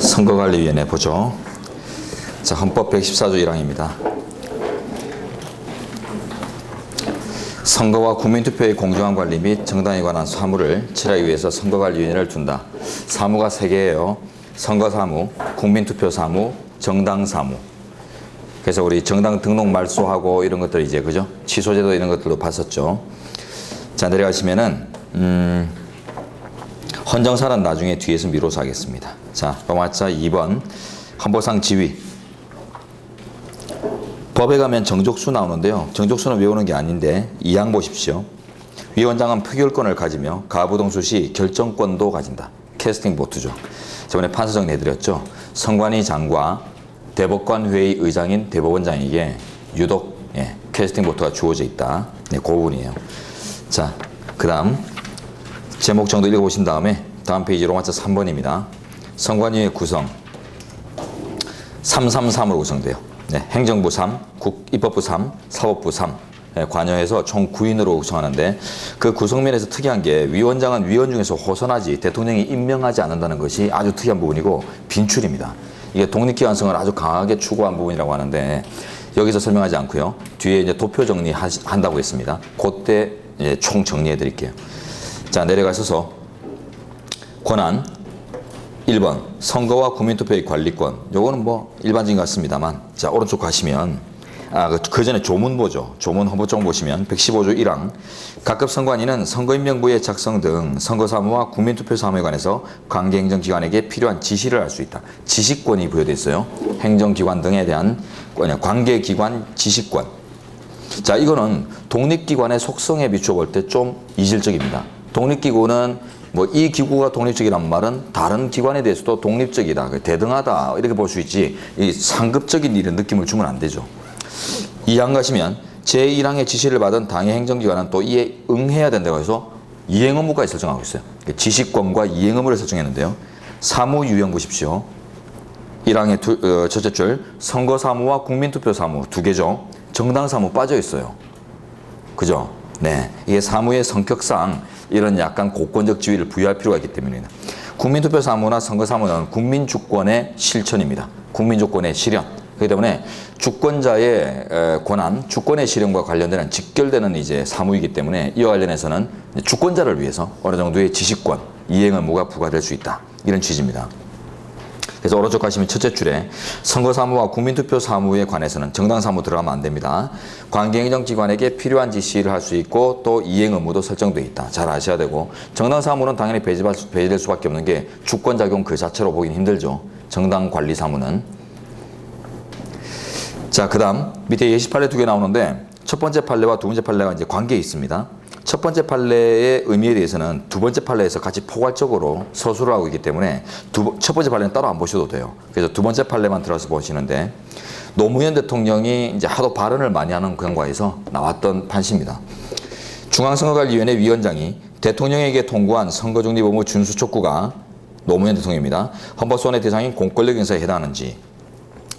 선거관리위원회 보죠. 자, 헌법 114조 1항입니다. 선거와 국민투표의 공정한 관리 및 정당에 관한 사무를 처리하기 위해서 선거관리위원회를 둔다. 사무가 3개예요. 선거사무, 국민투표사무, 정당사무. 그래서 우리 정당 등록 말소하고 이런 것들 이제 그죠? 취소제도 이런 것들도 봤었죠. 자, 내려가시면은 헌정사는 나중에 뒤에서 미뤄서 하겠습니다. 자, 로마자 2번 헌법상 지위. 법에 가면 정족수 나오는데요. 정족수는 외우는 게 아닌데 2항 보십시오. 위원장은 표결권을 가지며 가부동수 시 결정권도 가진다. 캐스팅 보트죠. 저번에 판서정 내드렸죠. 선관위 장과 대법관 회의 의장인 대법원장에게 유독 캐스팅 보트가 주어져 있다. 네, 그 부분이에요. 자, 그 다음 제목 정도 읽어보신 다음에 다음 페이지 로마자 3번입니다. 선관위의 구성 333으로 구성돼요. 네, 행정부 3, 입법부 3, 사법부 3 관여해서 총 9인으로 구성하는데 그 구성면에서 특이한 게 위원장은 위원 중에서 호선하지 대통령이 임명하지 않는다는 것이 아주 특이한 부분이고 빈출입니다. 이게 독립기관성을 아주 강하게 추구한 부분이라고 하는데 여기서 설명하지 않고요. 뒤에 이제 도표 정리한다고 했습니다. 그때 이제 총 정리해 드릴게요. 자, 내려가셔서 권한 1번 선거와 국민투표의 관리권. 요거는 뭐 일반적인 것 같습니다만 자, 오른쪽 가시면 그 전에 조문 보죠. 조문 헌법정 보시면 115조 1항 각급 선관위는 선거인명부의 작성 등 선거사무와 국민투표사무에 관해서 관계행정기관에게 필요한 지시를 할 수 있다. 지시권이 부여되어 있어요. 행정기관 등에 대한 관계기관 지시권. 자, 이거는 독립기관의 속성에 비추어 볼 때 좀 이질적입니다. 독립기구는 뭐 이 기구가 독립적이란 말은 다른 기관에 대해서도 독립적이다, 대등하다 이렇게 볼 수 있지 이 상급적인 이런 느낌을 주면 안 되죠. 2항 가시면 제1항의 지시를 받은 당의 행정기관은 또 이에 응해야 된다고 해서 이행 의무까지 설정하고 있어요. 지시권과 이행 의무를 설정했는데요. 사무 유형 보십시오. 1항의 첫째 줄 선거사무와 국민투표사무 2개죠. 정당사무 빠져 있어요. 그죠? 네, 이게 사무의 성격상 이런 약간 고권적 지위를 부여할 필요가 있기 때문입니다. 국민투표사무나 선거사무는 국민주권의 실천입니다. 국민주권의 실현. 그렇기 때문에 주권자의 권한, 주권의 실현과 관련되는 직결되는 이제 사무이기 때문에 이와 관련해서는 주권자를 위해서 어느 정도의 지시권, 이행 의무가 부과될 수 있다. 이런 취지입니다. 그래서 오른쪽 가시면 첫째 줄에 선거사무와 국민투표사무에 관해서는 정당사무 들어가면 안 됩니다. 관계행정기관에게 필요한 지시를 할 수 있고 또 이행 의무도 설정되어 있다. 잘 아셔야 되고 정당사무는 당연히 배제될 수밖에 없는 게 주권작용 그 자체로 보기는 힘들죠. 정당관리사무는. 자, 그 다음 밑에 예시 판례 2개 나오는데 첫 번째 판례와 두 번째 판례가 이제 관계에 있습니다. 첫 번째 판례의 의미에 대해서는 두 번째 판례에서 같이 포괄적으로 서술을 하고 있기 때문에 첫 번째 판례는 따로 안 보셔도 돼요. 그래서 두 번째 판례만 들어서 보시는데 노무현 대통령이 이제 하도 발언을 많이 하는 경과에서 나왔던 판시입니다. 중앙선거관리위원회 위원장이 대통령에게 통고한 선거중립 의무 준수 촉구가 노무현 대통령입니다. 헌법소원의 대상인 공권력 행사에 해당하는지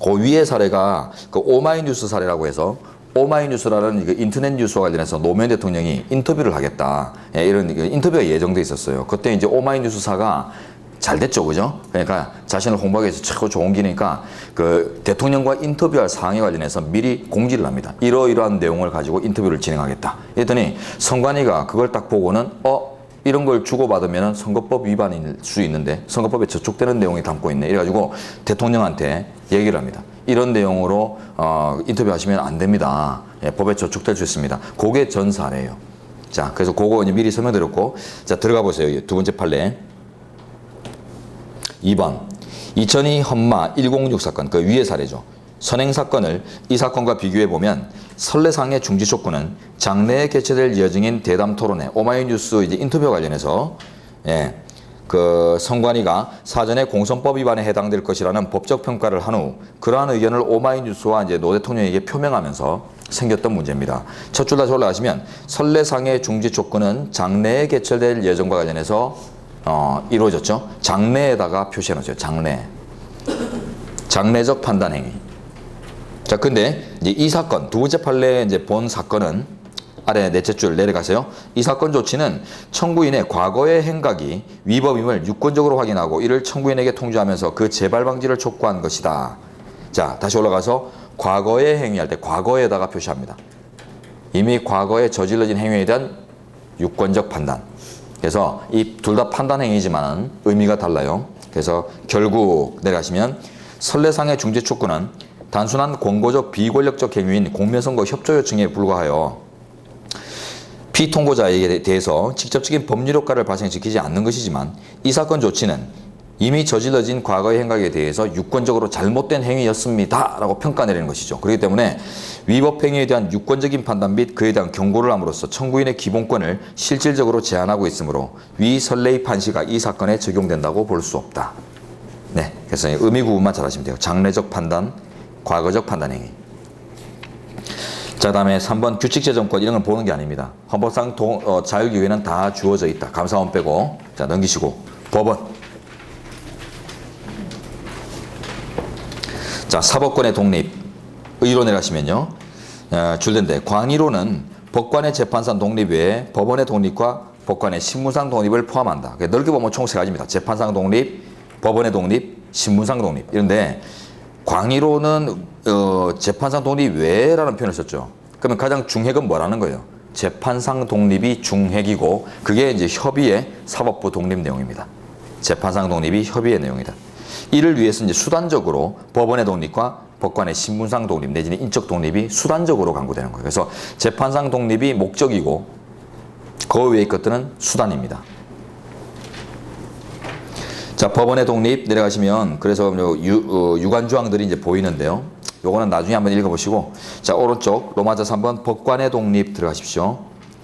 그 위의 사례가 그 오마이뉴스 사례라고 해서 오마이뉴스라는 인터넷 뉴스와 관련해서 노무현 대통령이 인터뷰를 하겠다. 이런 인터뷰가 예정돼 있었어요. 그때 이제 오마이뉴스사가 잘 됐죠, 그죠? 그러니까 자신을 홍보하기 위해서 최고 좋은 기니까 그 대통령과 인터뷰할 사항에 관련해서 미리 공지를 합니다. 이러이러한 내용을 가지고 인터뷰를 진행하겠다. 그랬더니 선관위가 그걸 딱 보고는 이런 걸 주고받으면 선거법 위반일 수 있는데 선거법에 저촉되는 내용이 담고 있네. 이래가지고 대통령한테 얘기를 합니다. 이런 내용으로 인터뷰하시면 안 됩니다. 법에 저촉될 수 있습니다. 그게 전 사례예요. 자, 그래서 그거 이제 미리 설명드렸고, 자, 들어가 보세요. 두 번째 판례. 2번 2002 헌마 106 사건, 그 위의 사례죠. 선행 사건을 이 사건과 비교해 보면 선례상의 중지 촉구는 장래에 개최될 예정인 대담 토론회, 오마이뉴스 이제 인터뷰 관련해서 그 선관위가 사전에 공선법 위반에 해당될 것이라는 법적 평가를 한 후 그러한 의견을 오마이뉴스와 이제 노 대통령에게 표명하면서 생겼던 문제입니다. 첫 줄 다시 올라가시면 선례상의 중지 촉구는 장래에 개최될 예정과 관련해서 이루어졌죠. 장래에다가 표시해 놓죠. 장래적 판단 행위. 자, 근데 이제 이 사건 두 번째 판례 이제 본 사건은 아래 넷째 줄 내려가세요. 이 사건 조치는 청구인의 과거의 행각이 위법임을 유권적으로 확인하고 이를 청구인에게 통지하면서 그 재발 방지를 촉구한 것이다. 자, 다시 올라가서 과거의 행위할 때 과거에다가 표시합니다. 이미 과거에 저질러진 행위에 대한 유권적 판단. 그래서 이 둘 다 판단 행위지만 의미가 달라요. 그래서 결국 내려가시면 선례상의 중재 촉구는 단순한 권고적 비권력적 행위인 공면선거 협조 요청에 불과하여 피통고자에게 대해서 직접적인 법률 효과를 발생시키지 않는 것이지만 이 사건 조치는 이미 저질러진 과거의 행각에 대해서 유권적으로 잘못된 행위였습니다 라고 평가 내리는 것이죠. 그렇기 때문에 위법 행위에 대한 유권적인 판단 및 그에 대한 경고를 함으로써 청구인의 기본권을 실질적으로 제한하고 있으므로 위 선례의 판시가 이 사건에 적용된다고 볼 수 없다. 네, 그래서 의미 구분만 잘 하시면 돼요. 장래적 판단, 과거적 판단 행위. 자, 다음에 3번 규칙재정권 이런 건 보는 게 아닙니다. 헌법상 자율기회는 다 주어져 있다. 감사원 빼고. 자, 넘기시고. 법원. 자, 사법권의 독립. 의로 내려가시면요. 줄된데 광의로는 법관의 재판상 독립 외에 법원의 독립과 법관의 신문상 독립을 포함한다. 넓게 보면 총 세 가지입니다. 재판상 독립, 법원의 독립, 신문상 독립. 이런데 광의로는 재판상 독립 외라는 표현을 썼죠. 그러면 가장 중핵은 뭐라는 거예요? 재판상 독립이 중핵이고 그게 이제 협의의 사법부 독립 내용입니다. 재판상 독립이 협의의 내용이다. 이를 위해서 이제 수단적으로 법원의 독립과 법관의 신문상 독립 내지는 인적 독립이 수단적으로 강구되는 거예요. 그래서 재판상 독립이 목적이고 그 외의 것들은 수단입니다. 자, 법원의 독립 내려가시면 그래서 유관 조항들이 이제 보이는데요. 요거는 나중에 한번 읽어보시고, 자, 오른쪽 로마자 3번 법관의 독립 들어가십시오.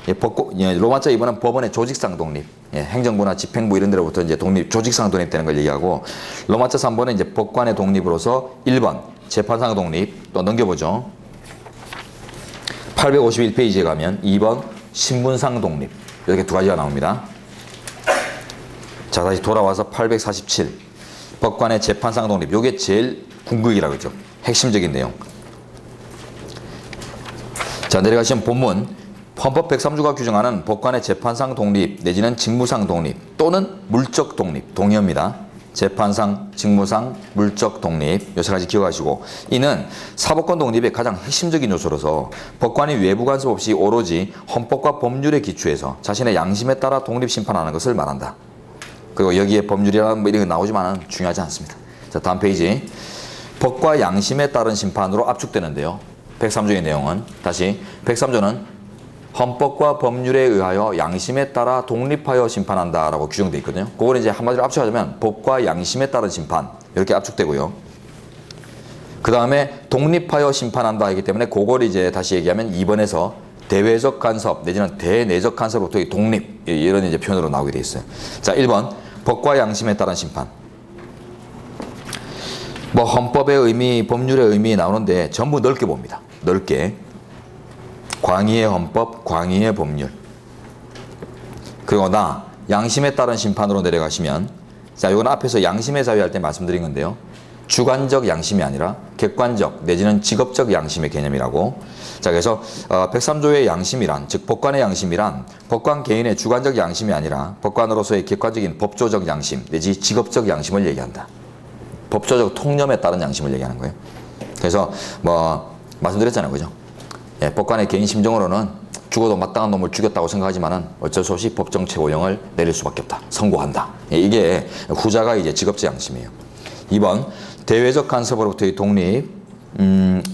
로마자 2번은 법원의 조직상 독립, 행정부나 집행부 이런 데로부터 이제 독립, 조직상 독립되는 걸 얘기하고, 로마자 3번은 이제 법관의 독립으로서 1번 재판상 독립, 또 넘겨보죠. 851페이지에 가면 2번 신문상 독립, 이렇게 두 가지가 나옵니다. 자, 다시 돌아와서 847 법관의 재판상 독립, 요게 제일 궁극이라고 했죠. 핵심적인 내용. 자, 내려가시면 본문 헌법 103조가 규정하는 법관의 재판상 독립 내지는 직무상 독립 또는 물적 독립 동의어입니다. 재판상, 직무상, 물적 독립 요 세 가지 기억하시고, 이는 사법권 독립의 가장 핵심적인 요소로서 법관이 외부 간섭 없이 오로지 헌법과 법률에 기초해서 자신의 양심에 따라 독립 심판하는 것을 말한다. 그리고 여기에 법률이라는 뭐 이런 거 나오지만 중요하지 않습니다. 자, 다음 페이지. 법과 양심에 따른 심판으로 압축되는데요. 103조의 내용은 다시 103조는 헌법과 법률에 의하여 양심에 따라 독립하여 심판한다라고 규정되어 있거든요. 그걸 이제 한마디로 압축하자면 법과 양심에 따른 심판 이렇게 압축되고요. 그 다음에 독립하여 심판한다 하기 때문에 그걸 이제 다시 얘기하면 2번에서 대외적 간섭 내지는 대내적 간섭으로부터의 독립 이런 이제 표현으로 나오게 되어 있어요. 자, 1번 법과 양심에 따른 심판. 뭐 헌법의 의미, 법률의 의미 나오는데 전부 넓게 봅니다. 넓게. 광의의 헌법, 광의의 법률. 그리고 양심에 따른 심판으로 내려가시면, 자, 이건 앞에서 양심의 자유 할 때 말씀드린 건데요. 주관적 양심이 아니라 객관적 내지는 직업적 양심의 개념이라고. 자, 그래서 103조의 양심이란, 즉 법관의 양심이란 법관 개인의 주관적 양심이 아니라 법관으로서의 객관적인 법조적 양심 내지 직업적 양심을 얘기한다. 법조적 통념에 따른 양심을 얘기하는 거예요. 그래서 뭐 말씀드렸잖아요, 그죠? 예, 법관의 개인 심정으로는 죽어도 마땅한 놈을 죽였다고 생각하지만은 어쩔 수 없이 법정 최고형을 내릴 수밖에 없다. 선고한다. 예, 이게 후자가 이제 직업적 양심이에요. 2번 대외적 간섭으로부터의 독립.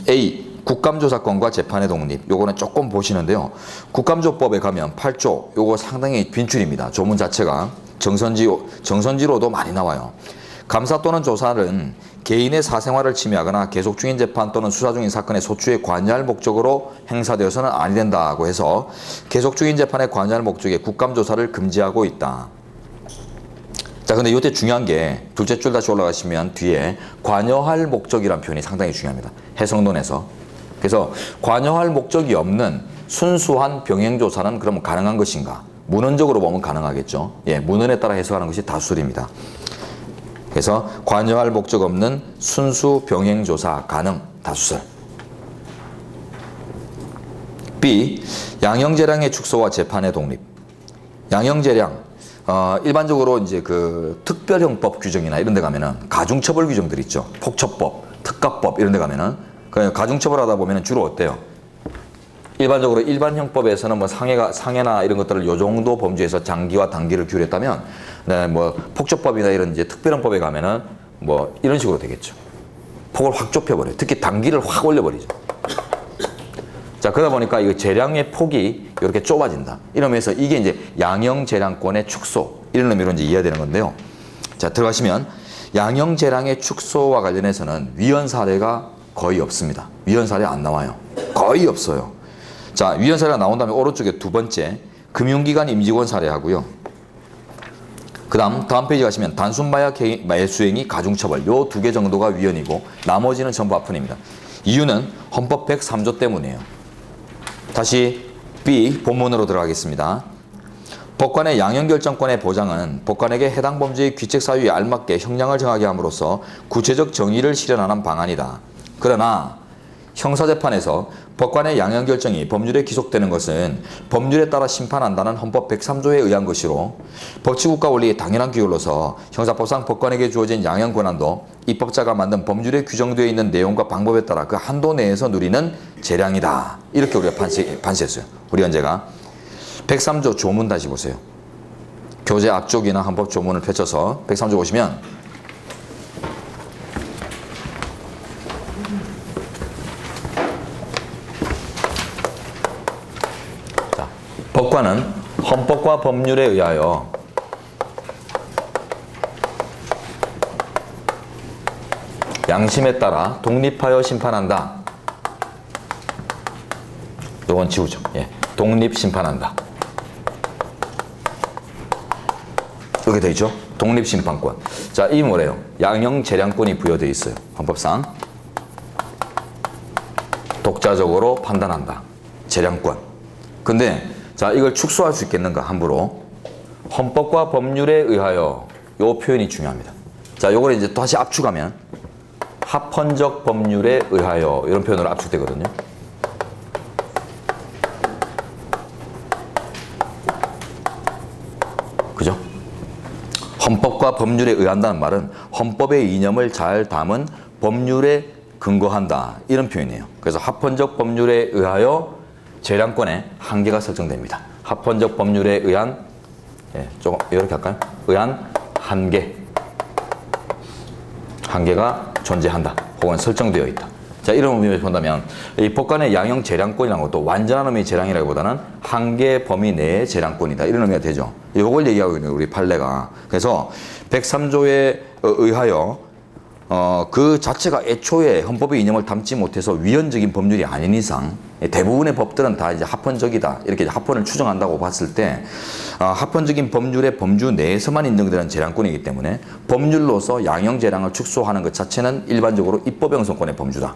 A. 국감조사권과 재판의 독립. 요거는 조금 보시는데요. 국감조법에 가면 8조. 요거 상당히 빈출입니다. 조문 자체가 정선지로도 많이 나와요. 감사 또는 조사는 개인의 사생활을 침해하거나 계속 중인 재판 또는 수사 중인 사건의 소추에 관여할 목적으로 행사되어서는 아니 된다고 해서 계속 중인 재판에 관여할 목적에 국감조사를 금지하고 있다. 자, 근데 이때 중요한 게 둘째 줄 다시 올라가시면 뒤에 관여할 목적이라는 표현이 상당히 중요합니다. 해석론에서. 그래서 관여할 목적이 없는 순수한 병행조사는 그러면 가능한 것인가? 문헌적으로 보면 가능하겠죠. 예, 문헌에 따라 해석하는 것이 다수입니다. 그래서 관여할 목적 없는 순수 병행조사 가능 다수설. B. 양형재량의 축소와 재판의 독립. 양형재량, 일반적으로 이제 그 특별형법 규정이나 이런 데 가면은 가중처벌 규정들 있죠. 폭처법, 특가법 이런 데 가면은 가중처벌 하다 보면은 주로 어때요? 일반적으로 일반 형법에서는 뭐 상해나 이런 것들을 요 정도 범죄에서 장기와 단기를 규율했다면, 네, 뭐 폭처법이나 이런 이제 특별형법에 가면은 뭐 이런 식으로 되겠죠. 폭을 확 좁혀버려요. 특히 단기를 확 올려버리죠. 자, 그러다 보니까 이 재량의 폭이 이렇게 좁아진다. 이러면서 이게 이제 양형재량권의 축소, 이런 의미로 이제 이해되는 건데요. 자, 들어가시면 양형재량의 축소와 관련해서는 위헌 사례가 거의 없습니다. 위헌 사례 안 나와요. 거의 없어요. 자, 위헌 사례가 나온 다음에 오른쪽에 두 번째, 금융기관 임직원 사례하고요. 그 다음 페이지 가시면 단순 마약 매수행위 가중처벌, 요 두 개 정도가 위헌이고 나머지는 전부 합헌입니다. 이유는 헌법 103조 때문이에요. 다시 B 본문으로 들어가겠습니다. 법관의 양형결정권의 보장은 법관에게 해당 범죄의 귀책 사유에 알맞게 형량을 정하게 함으로써 구체적 정의를 실현하는 방안이다. 그러나 형사재판에서 법관의 양형결정이 법률에 기속되는 것은 법률에 따라 심판한다는 헌법 103조에 의한 것이로 법치국가 원리의 당연한 규율로서 형사법상 법관에게 주어진 양형 권한도 입법자가 만든 법률에 규정되어 있는 내용과 방법에 따라 그 한도 내에서 누리는 재량이다. 이렇게 우리가 판시했어요. 우리 헌재가. 103조 조문 다시 보세요. 교재 앞쪽이나 헌법 조문을 펼쳐서 103조 보시면 법관은 헌법과 법률에 의하여 양심에 따라 독립하여 심판한다. 이건 지우죠. 예, 독립심판한다. 이렇게 되어 있죠. 독립심판권. 자, 이 뭐래요? 양형재량권이 부여되어 있어요. 헌법상. 독자적으로 판단한다. 재량권. 근데 자, 이걸 축소할 수 있겠는가? 함부로. 헌법과 법률에 의하여, 요 표현이 중요합니다. 자, 요걸 이제 다시 압축하면 합헌적 법률에 의하여, 이런 표현으로 압축되거든요. 그죠? 헌법과 법률에 의한다는 말은 헌법의 이념을 잘 담은 법률에 근거한다. 이런 표현이에요. 그래서 합헌적 법률에 의하여 재량권의 한계가 설정됩니다. 합헌적 법률에 의한, 예, 조금 이렇게 할까요? 의한 한계가 존재한다. 혹은 설정되어 있다. 자, 이런 의미에서 본다면 이 법관의 양형 재량권이라는 것도 완전한 의미의 재량이라기보다는 한계 범위 내의 재량권이다. 이런 의미가 되죠. 이걸 얘기하고 있는 우리 판례가. 그래서 103조에 의하여 그 자체가 애초에 헌법의 이념을 담지 못해서 위헌적인 법률이 아닌 이상 대부분의 법들은 다 이제 합헌적이다. 이렇게 합헌을 추정한다고 봤을 때 합헌적인 법률의 범주 내에서만 인정되는 재량권이기 때문에 법률로서 양형재량을 축소하는 것 자체는 일반적으로 입법형성권의 범주다.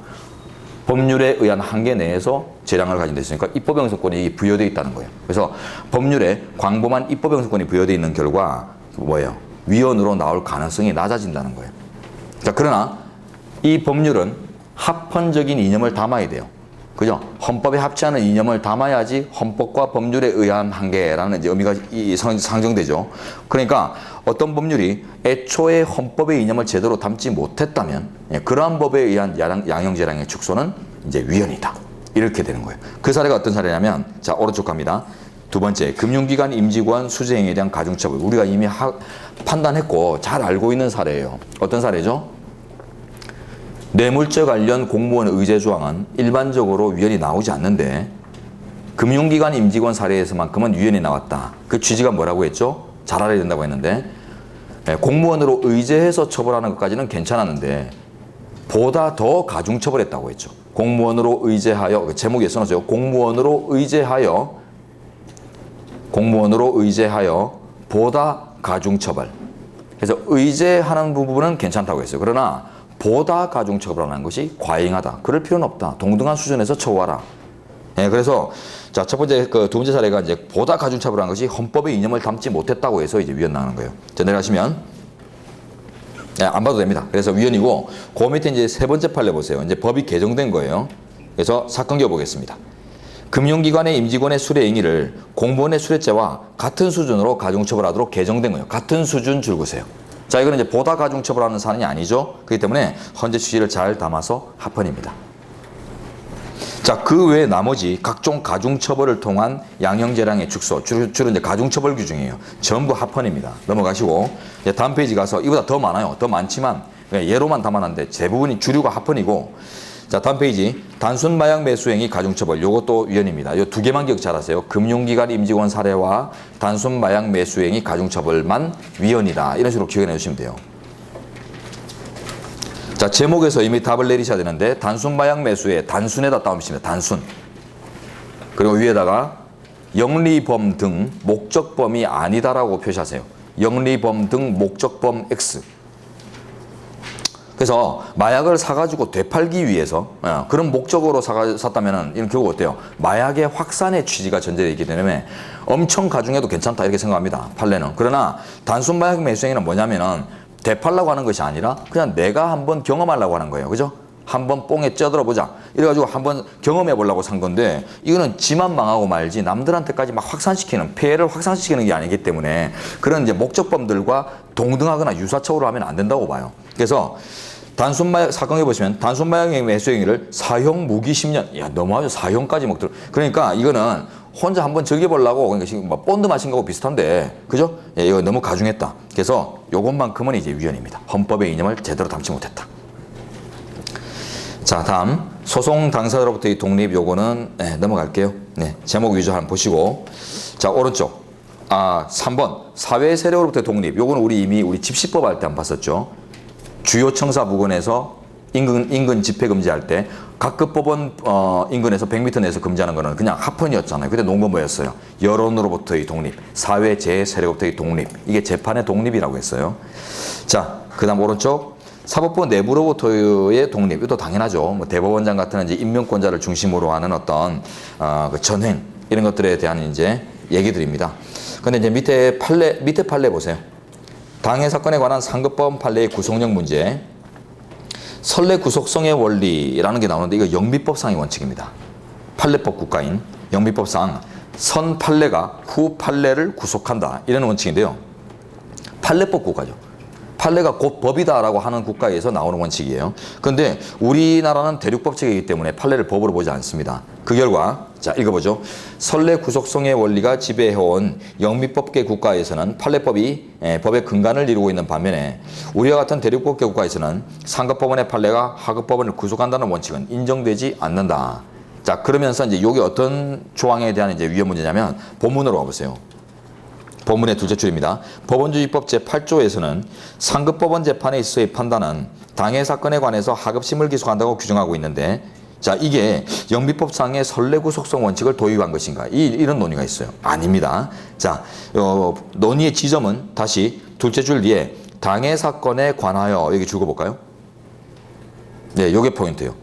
법률에 의한 한계 내에서 재량을 가진 데 있으니까 입법형성권이 부여되어 있다는 거예요. 그래서 법률에 광범한 입법형성권이 부여되어 있는 결과 뭐예요? 위헌으로 나올 가능성이 낮아진다는 거예요. 자, 그러나 이 법률은 합헌적인 이념을 담아야 돼요. 그죠? 헌법에 합치하는 이념을 담아야지 헌법과 법률에 의한 한계라는 이제 의미가 상정되죠. 그러니까 어떤 법률이 애초에 헌법의 이념을 제대로 담지 못했다면 그러한 법에 의한 양형재량의 축소는 이제 위헌이다. 이렇게 되는 거예요. 그 사례가 어떤 사례냐면, 자, 오른쪽 갑니다. 두 번째, 금융기관 임직원 수재행위에 대한 가중처벌. 우리가 이미 판단했고 잘 알고 있는 사례예요. 어떤 사례죠? 뇌물죄 관련 공무원 의제 조항은 일반적으로 위헌이 나오지 않는데 금융기관 임직원 사례에서만큼은 위헌이 나왔다. 그 취지가 뭐라고 했죠? 잘 알아야 된다고 했는데 공무원으로 의제해서 처벌하는 것까지는 괜찮았는데 보다 더 가중처벌했다고 했죠. 공무원으로 의제하여, 제목에 써놨어요. 공무원으로 의제하여 보다 가중처벌. 그래서 의제하는 부분은 괜찮다고 했어요. 그러나 보다 가중처벌하는 것이 과잉하다. 그럴 필요는 없다. 동등한 수준에서 처우하라. 예, 그래서 자, 첫 번째 두 번째 사례가 이제 보다 가중처벌하는 것이 헌법의 이념을 담지 못했다고 해서 이제 위헌 나오는 거예요. 자, 내려가시면 안 봐도 됩니다. 그래서 위헌이고 그 밑에 이제 세 번째 판례 보세요. 이제 법이 개정된 거예요. 그래서 사건 기어 보겠습니다. 금융기관의 임직원의 수뢰 행위를 공무원의 수뢰죄와 같은 수준으로 가중처벌하도록 개정된 거예요. 같은 수준 줄거세요. 자, 이거는 이제 보다 가중처벌하는 사안이 아니죠. 그렇기 때문에 헌재 취지를 잘 담아서 합헌입니다. 자, 그 외에 나머지 각종 가중처벌을 통한 양형재량의 축소, 주로 이제 가중처벌 규정이에요. 전부 합헌입니다. 넘어가시고, 이제 다음 페이지 가서 이보다 더 많아요. 더 많지만 예로만 담아놨는데 대부분이 주류가 합헌이고, 자, 다음 페이지 단순 마약 매수행위 가중처벌, 요것도 위헌입니다. 요 두 개만 기억 잘하세요. 금융기관 임직원 사례와 단순 마약 매수행위 가중처벌만 위헌이다. 이런 식으로 기억해 내주시면 돼요. 자, 제목에서 이미 답을 내리셔야 되는데 단순 마약 매수에 단순에다 따옴입니다. 단순. 그리고 위에다가 영리범 등 목적범이 아니다라고 표시하세요. 영리범 등 목적범 X. 그래서 마약을 사가지고 되팔기 위해서 그런 목적으로 샀다면 이런 결국 어때요? 마약의 확산의 취지가 전제되어 있기 때문에 엄청 가중해도 괜찮다 이렇게 생각합니다. 판례는. 그러나 단순 마약 매수행위는 뭐냐면은 되팔라고 하는 것이 아니라 그냥 내가 한번 경험하려고 하는 거예요. 그죠? 한번 뽕에 쪄들어 보자. 이래가지고 한번 경험해 보려고 산 건데 이거는 지만 망하고 말지 남들한테까지 막 확산시키는, 폐해를 확산시키는 게 아니기 때문에 그런 이제 목적범들과 동등하거나 유사처우로 하면 안 된다고 봐요. 그래서 단순 마약 사건에 보시면 단순 마약 매수 행위를 사형 무기 10년. 야, 너무하죠. 사형까지 먹더라. 그러니까 이거는 혼자 한번 즐겨보려고, 그러니까 지금 뭐 본드 마신 거하고 비슷한데, 그죠? 예, 이거 너무 가중했다. 그래서 요것만큼은 이제 위헌입니다. 헌법의 이념을 제대로 담지 못했다. 자, 다음 소송 당사자로부터의 독립, 요거는 넘어갈게요. 네, 제목 위주 한번 보시고, 자, 오른쪽 3번 사회 세력으로부터의 독립. 요거는 우리 집시법 할 때 안 봤었죠. 주요 청사 부근에서 인근 집회 금지할 때 각급 법원 인근에서 100m 내에서 금지하는 거는 그냥 합헌이었잖아요. 그때 논거뭐였어요? 여론으로부터의 독립, 사회 재세력으로부터의 독립. 이게 재판의 독립이라고 했어요. 자, 그다음 오른쪽 사법부 내부로부터의 독립. 이것도 당연하죠. 뭐 대법원장 같은 이제 인명권자를 중심으로 하는 어떤 그 전횡 이런 것들에 대한 이제 얘기들입니다. 근데 이제 밑에 판례 보세요. 당해 사건에 관한 상급법원 판례의 구속력 문제. 선례 구속성의 원리라는 게 나오는데 이거 영미법상의 원칙입니다. 판례법 국가인 영미법상 선 판례가 후 판례를 구속한다. 이런 원칙인데요. 판례법 국가죠. 판례가 곧 법이다라고 하는 국가에서 나오는 원칙이에요. 그런데 우리나라는 대륙법 체계이기 때문에 판례를 법으로 보지 않습니다. 그 결과 자, 읽어보죠. 선례 구속성의 원리가 지배해온 영미법계 국가에서는 판례법이 법의 근간을 이루고 있는 반면에 우리와 같은 대륙법계 국가에서는 상급법원의 판례가 하급법원을 구속한다는 원칙은 인정되지 않는다. 자, 그러면서 이제 여기 어떤 조항에 대한 이제 위헌 문제냐면 본문으로 와보세요. 본문의 둘째 줄입니다. 법원주의법 제8조에서는 상급법원 재판에 있어서의 판단은 당해 사건에 관해서 하급심을 기소한다고 규정하고 있는데, 자, 이게 영미법상의 선례구속성 원칙을 도입한 것인가? 이런 논의가 있어요. 아닙니다. 자, 논의의 지점은 다시 둘째 줄 뒤에 당해 사건에 관하여 여기 줄거볼까요? 네, 요게 포인트예요.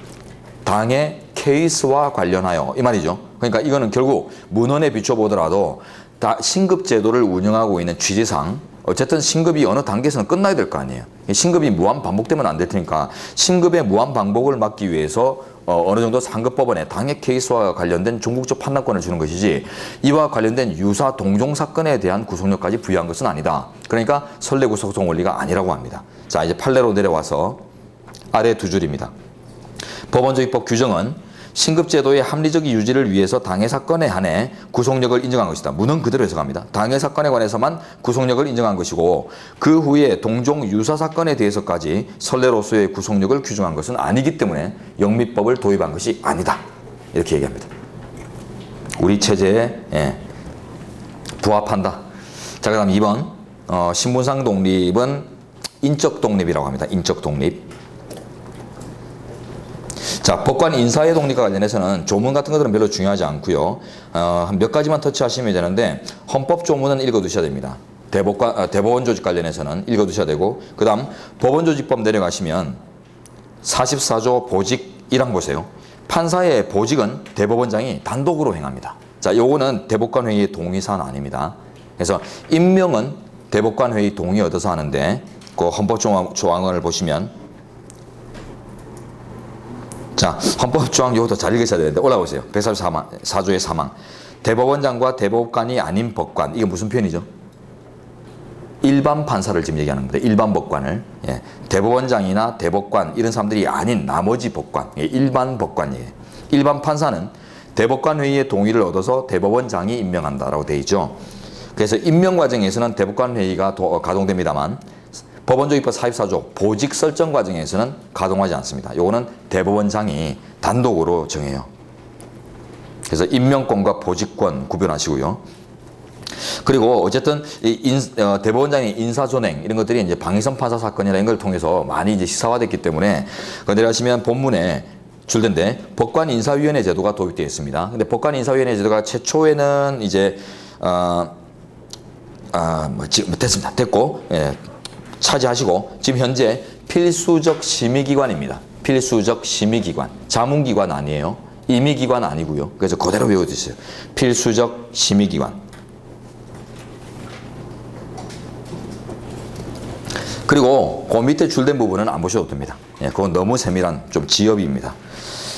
당해 케이스와 관련하여 이 말이죠. 그러니까 이거는 결국 문헌에 비춰보더라도 다 신급제도를 운영하고 있는 취지상 어쨌든 신급이 어느 단계에서는 끝나야 될 거 아니에요. 신급이 무한 반복되면 안 될 테니까 신급의 무한 반복을 막기 위해서 어느 정도 상급법원에 당해 케이스와 관련된 종국적 판단권을 주는 것이지 이와 관련된 유사 동종 사건에 대한 구속력까지 부여한 것은 아니다. 그러니까 선례 구속성 원리가 아니라고 합니다. 자, 이제 판례로 내려와서 아래 두 줄입니다. 법원주의법 규정은 신급제도의 합리적 유지를 위해서 당해 사건에 한해 구속력을 인정한 것이다. 문헌 그대로 해석합니다. 당해 사건에 관해서만 구속력을 인정한 것이고 그 후에 동종 유사 사건에 대해서까지 선례로서의 구속력을 규정한 것은 아니기 때문에 영미법을 도입한 것이 아니다. 이렇게 얘기합니다. 우리 체제에 부합한다. 자, 그다음 2번 신분상 독립은 인적 독립이라고 합니다. 인적 독립. 자, 법관 인사의 독립과 관련해서는 조문 같은 것들은 별로 중요하지 않고요. 한 몇 가지만 터치하시면 되는데 헌법 조문은 읽어두셔야 됩니다. 대법원 조직 관련해서는 읽어두셔야 되고, 그 다음 법원조직법 내려가시면 44조 보직 1항 보세요. 판사의 보직은 대법원장이 단독으로 행합니다. 자, 요거는 대법관회의의 동의사항 아닙니다. 그래서 임명은 대법관회의 동의 얻어서 하는데 그 헌법 조항을 보시면 자, 자, 헌법 조항 요것도 잘 읽으셔야 되는데 올라오세요. 144조의 3항. 대법원장과 대법관이 아닌 법관. 이게 무슨 표현이죠? 일반 판사를 지금 얘기하는 겁니다. 일반 법관을. 예. 대법원장이나 대법관 이런 사람들이 아닌 나머지 법관. 예. 일반 법관이에요. 일반 판사는 대법관 회의의 동의를 얻어서 대법원장이 임명한다라고 되어 있죠. 그래서 임명 과정에서는 대법관 회의가 가동됩니다만 법원조직법 44조 보직 설정 과정에서는 가동하지 않습니다. 요거는 대법원장이 단독으로 정해요. 그래서 임명권과 보직권 구별하시고요. 그리고 어쨌든 대법원장의 인사존행 이런 것들이 이제 방위선 판사 사건이나 이런 걸 통해서 많이 이제 시사화됐기 때문에 내려가시면 본문에 줄텐데 법관인사위원회 제도가 도입되어 있습니다. 근데 법관인사위원회 제도가 최초에는 이제 지금 됐습니다. 됐고 예, 차지하시고 지금 현재 필수적 심의기관입니다. 필수적 심의기관. 자문기관 아니에요. 임의기관 아니고요. 그래서 그대로 외워주세요. 필수적 심의기관. 그리고 그 밑에 줄된 부분은 안 보셔도 됩니다. 예, 그건 너무 세밀한 좀 지엽입니다.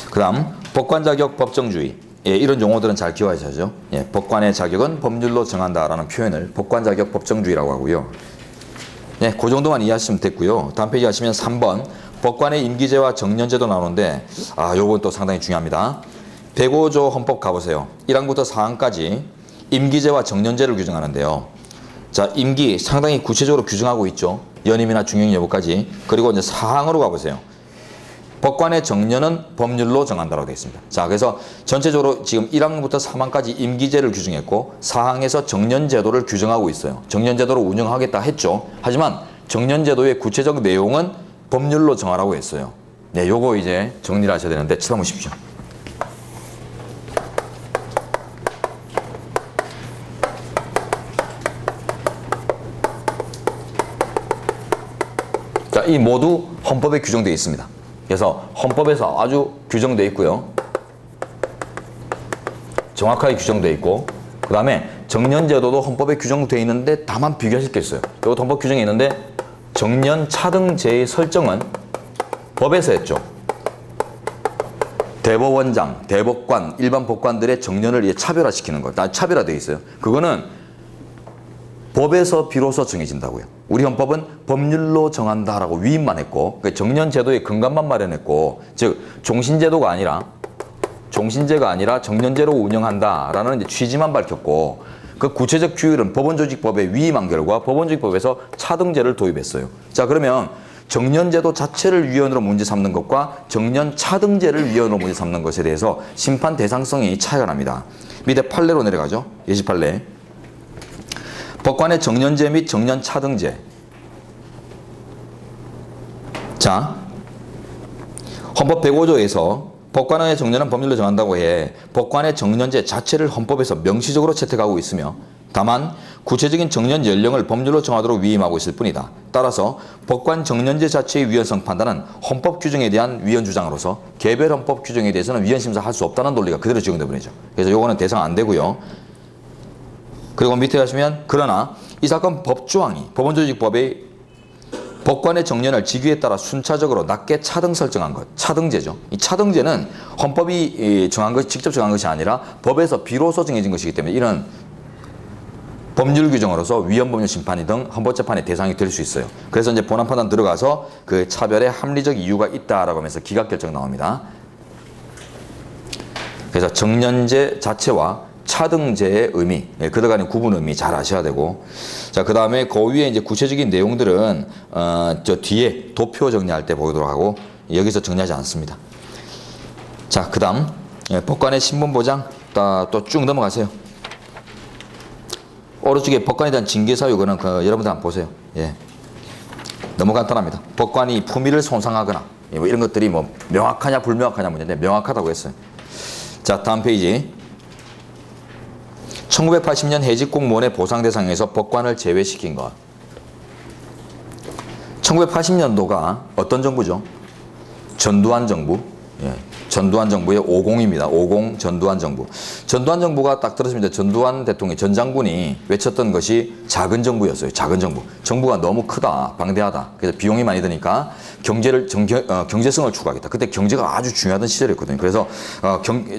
그 다음 법관 자격 법정주의. 예, 이런 용어들은 잘 기억하셔야죠. 예, 법관의 자격은 법률로 정한다라는 표현을 법관 자격 법정주의라고 하고요. 네, 그 정도만 이해하시면 됐고요. 다음 페이지 가시면 3번 법관의 임기제와 정년제도 나오는데 요건 또 상당히 중요합니다. 105조 헌법 가보세요. 1항부터 4항까지 임기제와 정년제를 규정하는데요. 자, 임기 상당히 구체적으로 규정하고 있죠. 연임이나 중용 여부까지. 그리고 이제 4항으로 가보세요. 법관의 정년은 법률로 정한다고 되어 있습니다. 자, 그래서 전체적으로 지금 1항부터 3항까지 임기제를 규정했고 4항에서 정년제도를 규정하고 있어요. 정년제도를 운영하겠다 했죠. 하지만 정년제도의 구체적 내용은 법률로 정하라고 했어요. 네, 요거 이제 정리를 하셔야 되는데 쳐다보십시오. 자, 이 모두 헌법에 규정되어 있습니다. 그래서 헌법에서 아주 규정되어 있고요. 정확하게 규정되어 있고 그 다음에 정년제도도 헌법에 규정되어 있는데 다만 비교하실 게 있어요. 이것도 헌법 규정이 있는데 정년 차등제의 설정은 법에서 했죠. 대법원장, 대법관, 일반 법관들의 정년을 차별화시키는 거. 다 차별화되어 있어요. 그거는 법에서 비로소 정해진다고요. 우리 헌법은 법률로 정한다라고 위임만 했고 정년제도의 근간만 마련했고 즉 종신제가 아니라 정년제로 운영한다라는 이제 취지만 밝혔고 그 구체적 규율은 법원조직법에 위임한 결과 법원조직법에서 차등제를 도입했어요. 자, 그러면 정년제도 자체를 위헌으로 문제 삼는 것과 정년 차등제를 위헌으로 문제 삼는 것에 대해서 심판 대상성이 차이가 납니다. 밑에 판례로 내려가죠. 예시 판례. 법관의 정년제 및 정년 차등제. 자, 헌법 105조에서 법관의 정년은 법률로 정한다고 해 법관의 정년제 자체를 헌법에서 명시적으로 채택하고 있으며 다만 구체적인 정년 연령을 법률로 정하도록 위임하고 있을 뿐이다. 따라서 법관 정년제 자체의 위헌성 판단은 헌법 규정에 대한 위헌 주장으로서 개별 헌법 규정에 대해서는 위헌 심사할 수 없다는 논리가 그대로 적용돼 버리죠. 그래서 요거는 대상 안 되고요. 그리고 밑에 가시면 그러나 이 사건 법조항이 법원조직법의 법관의 정년을 직위에 따라 순차적으로 낮게 차등 설정한 것, 차등제죠. 이 차등제는 헌법이 정한 것, 직접 정한 것이 아니라 법에서 비로소 정해진 것이기 때문에 이런 법률 규정으로서 위헌법률 심판이 등 헌법재판의 대상이 될 수 있어요. 그래서 이제 본안 판단 들어가서 그 차별에 합리적 이유가 있다라고 하면서 기각결정 나옵니다. 그래서 정년제 자체와 차등제의 의미, 그 들어가는 구분 의미 잘 아셔야 되고, 자, 그 다음에 그 위에 이제 구체적인 내용들은 저 뒤에 도표 정리할 때 보도록 하고 여기서 정리하지 않습니다. 자, 그 다음 법관의 신분 보장 또 쭉 넘어가세요. 오른쪽에 법관에 대한 징계 사유 그는 여러분들 한번 보세요. 예, 너무 간단합니다. 법관이 품위를 손상하거나 뭐 이런 것들이 뭐 명확하냐 불명확하냐 문제인데 명확하다고 했어요. 자, 다음 페이지. 1980년 해직 공무원의 보상 대상에서 법관을 제외시킨 것. 1980년도가 어떤 정부죠? 전두환 정부. 예. 전두환 정부의 50입니다. 50 전두환 정부. 전두환 정부가 딱 들었습니다. 전두환 대통령, 전 장군이 외쳤던 것이 작은 정부였어요. 작은 정부. 정부가 너무 크다, 방대하다. 그래서 비용이 많이 드니까 경제성을 추구하겠다. 그때 경제가 아주 중요하던 시절이었거든요. 그래서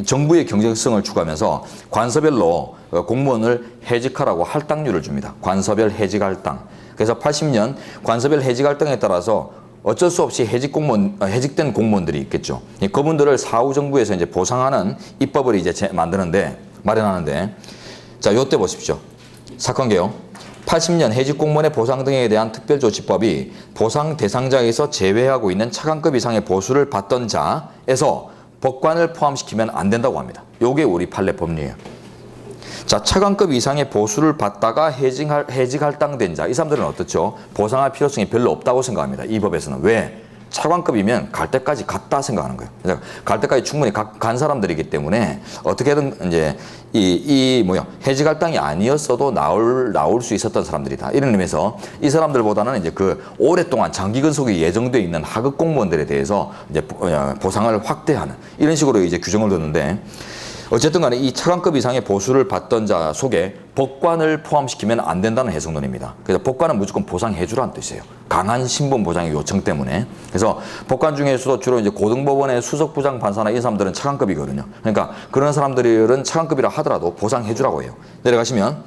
정부의 경제성을 추구하면서 관서별로 공무원을 해직하라고 할당률을 줍니다. 관서별 해직 할당. 그래서 80년 관서별 해직 할당에 따라서 어쩔 수 없이 해직된 공무원들이 있겠죠. 그분들을 사후 정부에서 이제 보상하는 입법을 이제 마련하는데, 자, 요때 보십시오. 사건 개요. 80년 해직 공무원의 보상 등에 대한 특별조치법이 보상 대상자에서 제외하고 있는 차관급 이상의 보수를 받던 자에서 법관을 포함시키면 안 된다고 합니다. 요게 우리 판례 법리예요. 자, 차관급 이상의 보수를 받다가 해직 할당된 자, 이 사람들은 어떻죠? 보상할 필요성이 별로 없다고 생각합니다. 이 법에서는. 왜? 차관급이면 갈 때까지 갔다 생각하는 거예요. 그러니까 갈 때까지 충분히 간 사람들이기 때문에 어떻게든 이제 해직 할당이 아니었어도 나올 수 있었던 사람들이다. 이런 의미에서 이 사람들보다는 이제 그 오랫동안 장기 근속이 예정되어 있는 하급 공무원들에 대해서 이제 보상을 확대하는 이런 식으로 이제 규정을 뒀는데, 어쨌든 간에 이 차관급 이상의 보수를 받던 자 속에 법관을 포함시키면 안 된다는 해석론입니다. 그래서 법관은 무조건 보상해 주라는 뜻이에요. 강한 신분 보장의 요청 때문에. 그래서 법관 중에서도 주로 이제 고등법원의 수석부장 판사나 이 사람들은 차관급이거든요. 그러니까 그런 사람들은 차관급이라 하더라도 보상해 주라고 해요. 내려가시면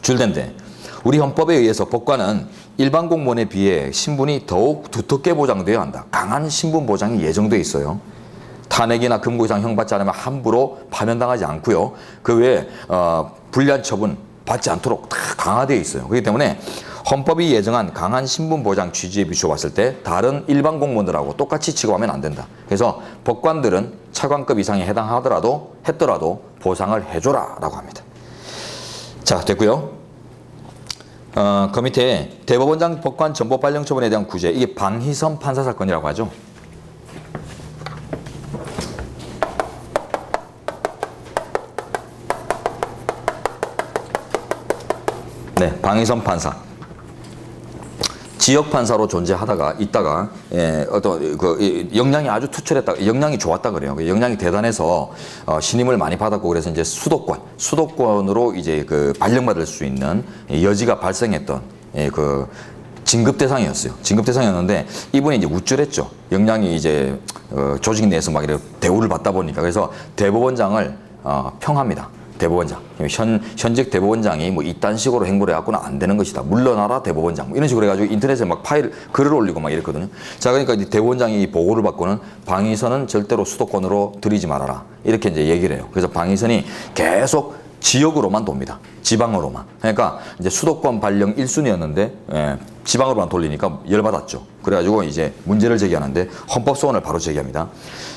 줄된데, 우리 헌법에 의해서 법관은 일반 공무원에 비해 신분이 더욱 두텁게 보장되어야 한다. 강한 신분 보장이 예정돼 있어요. 탄핵이나 금고 이상 형 받지 않으면 함부로 파면당하지 않고요. 그 외에 불리한 처분 받지 않도록 다 강화되어 있어요. 그렇기 때문에 헌법이 예정한 강한 신분 보장 취지에 비춰봤을 때 다른 일반 공무원들하고 똑같이 취급하면 안 된다. 그래서 법관들은 차관급 이상에 했더라도 보상을 해줘라라고 합니다. 자, 됐고요. 그 밑에 대법원장 법관 전보 발령 처분에 대한 구제, 이게 방희선 판사 사건이라고 하죠. 네, 방희선 판사. 지역 판사로 있다가 어떤 역량이 아주 투철했다, 역량이 좋았다 그래요. 역량이 대단해서 신임을 많이 받았고, 그래서 이제 수도권으로 이제 발령받을 수 있는 여지가 발생했던 그 진급 대상이었어요. 진급 대상이었는데 이분이 이제 우쭐했죠. 역량이 이제 조직 내에서 막 이렇게 대우를 받다 보니까. 그래서 대법원장을 평합니다. 대법원장. 현직 대법원장이 뭐 이딴 식으로 행보를 해갖고는 안 되는 것이다. 물러나라 대법원장. 뭐 이런 식으로 해가지고 인터넷에 막 글을 올리고 막 이랬거든요. 자, 그러니까 이제 대법원장이 보고를 받고는 방희선은 절대로 수도권으로 들이지 말아라. 이렇게 이제 얘기를 해요. 그래서 방희선이 계속 지역으로만 돕니다. 지방으로만. 그러니까 이제 수도권 발령 1순위였는데 지방으로만 돌리니까 열받았죠. 그래가지고 이제 문제를 제기하는데 헌법소원을 바로 제기합니다.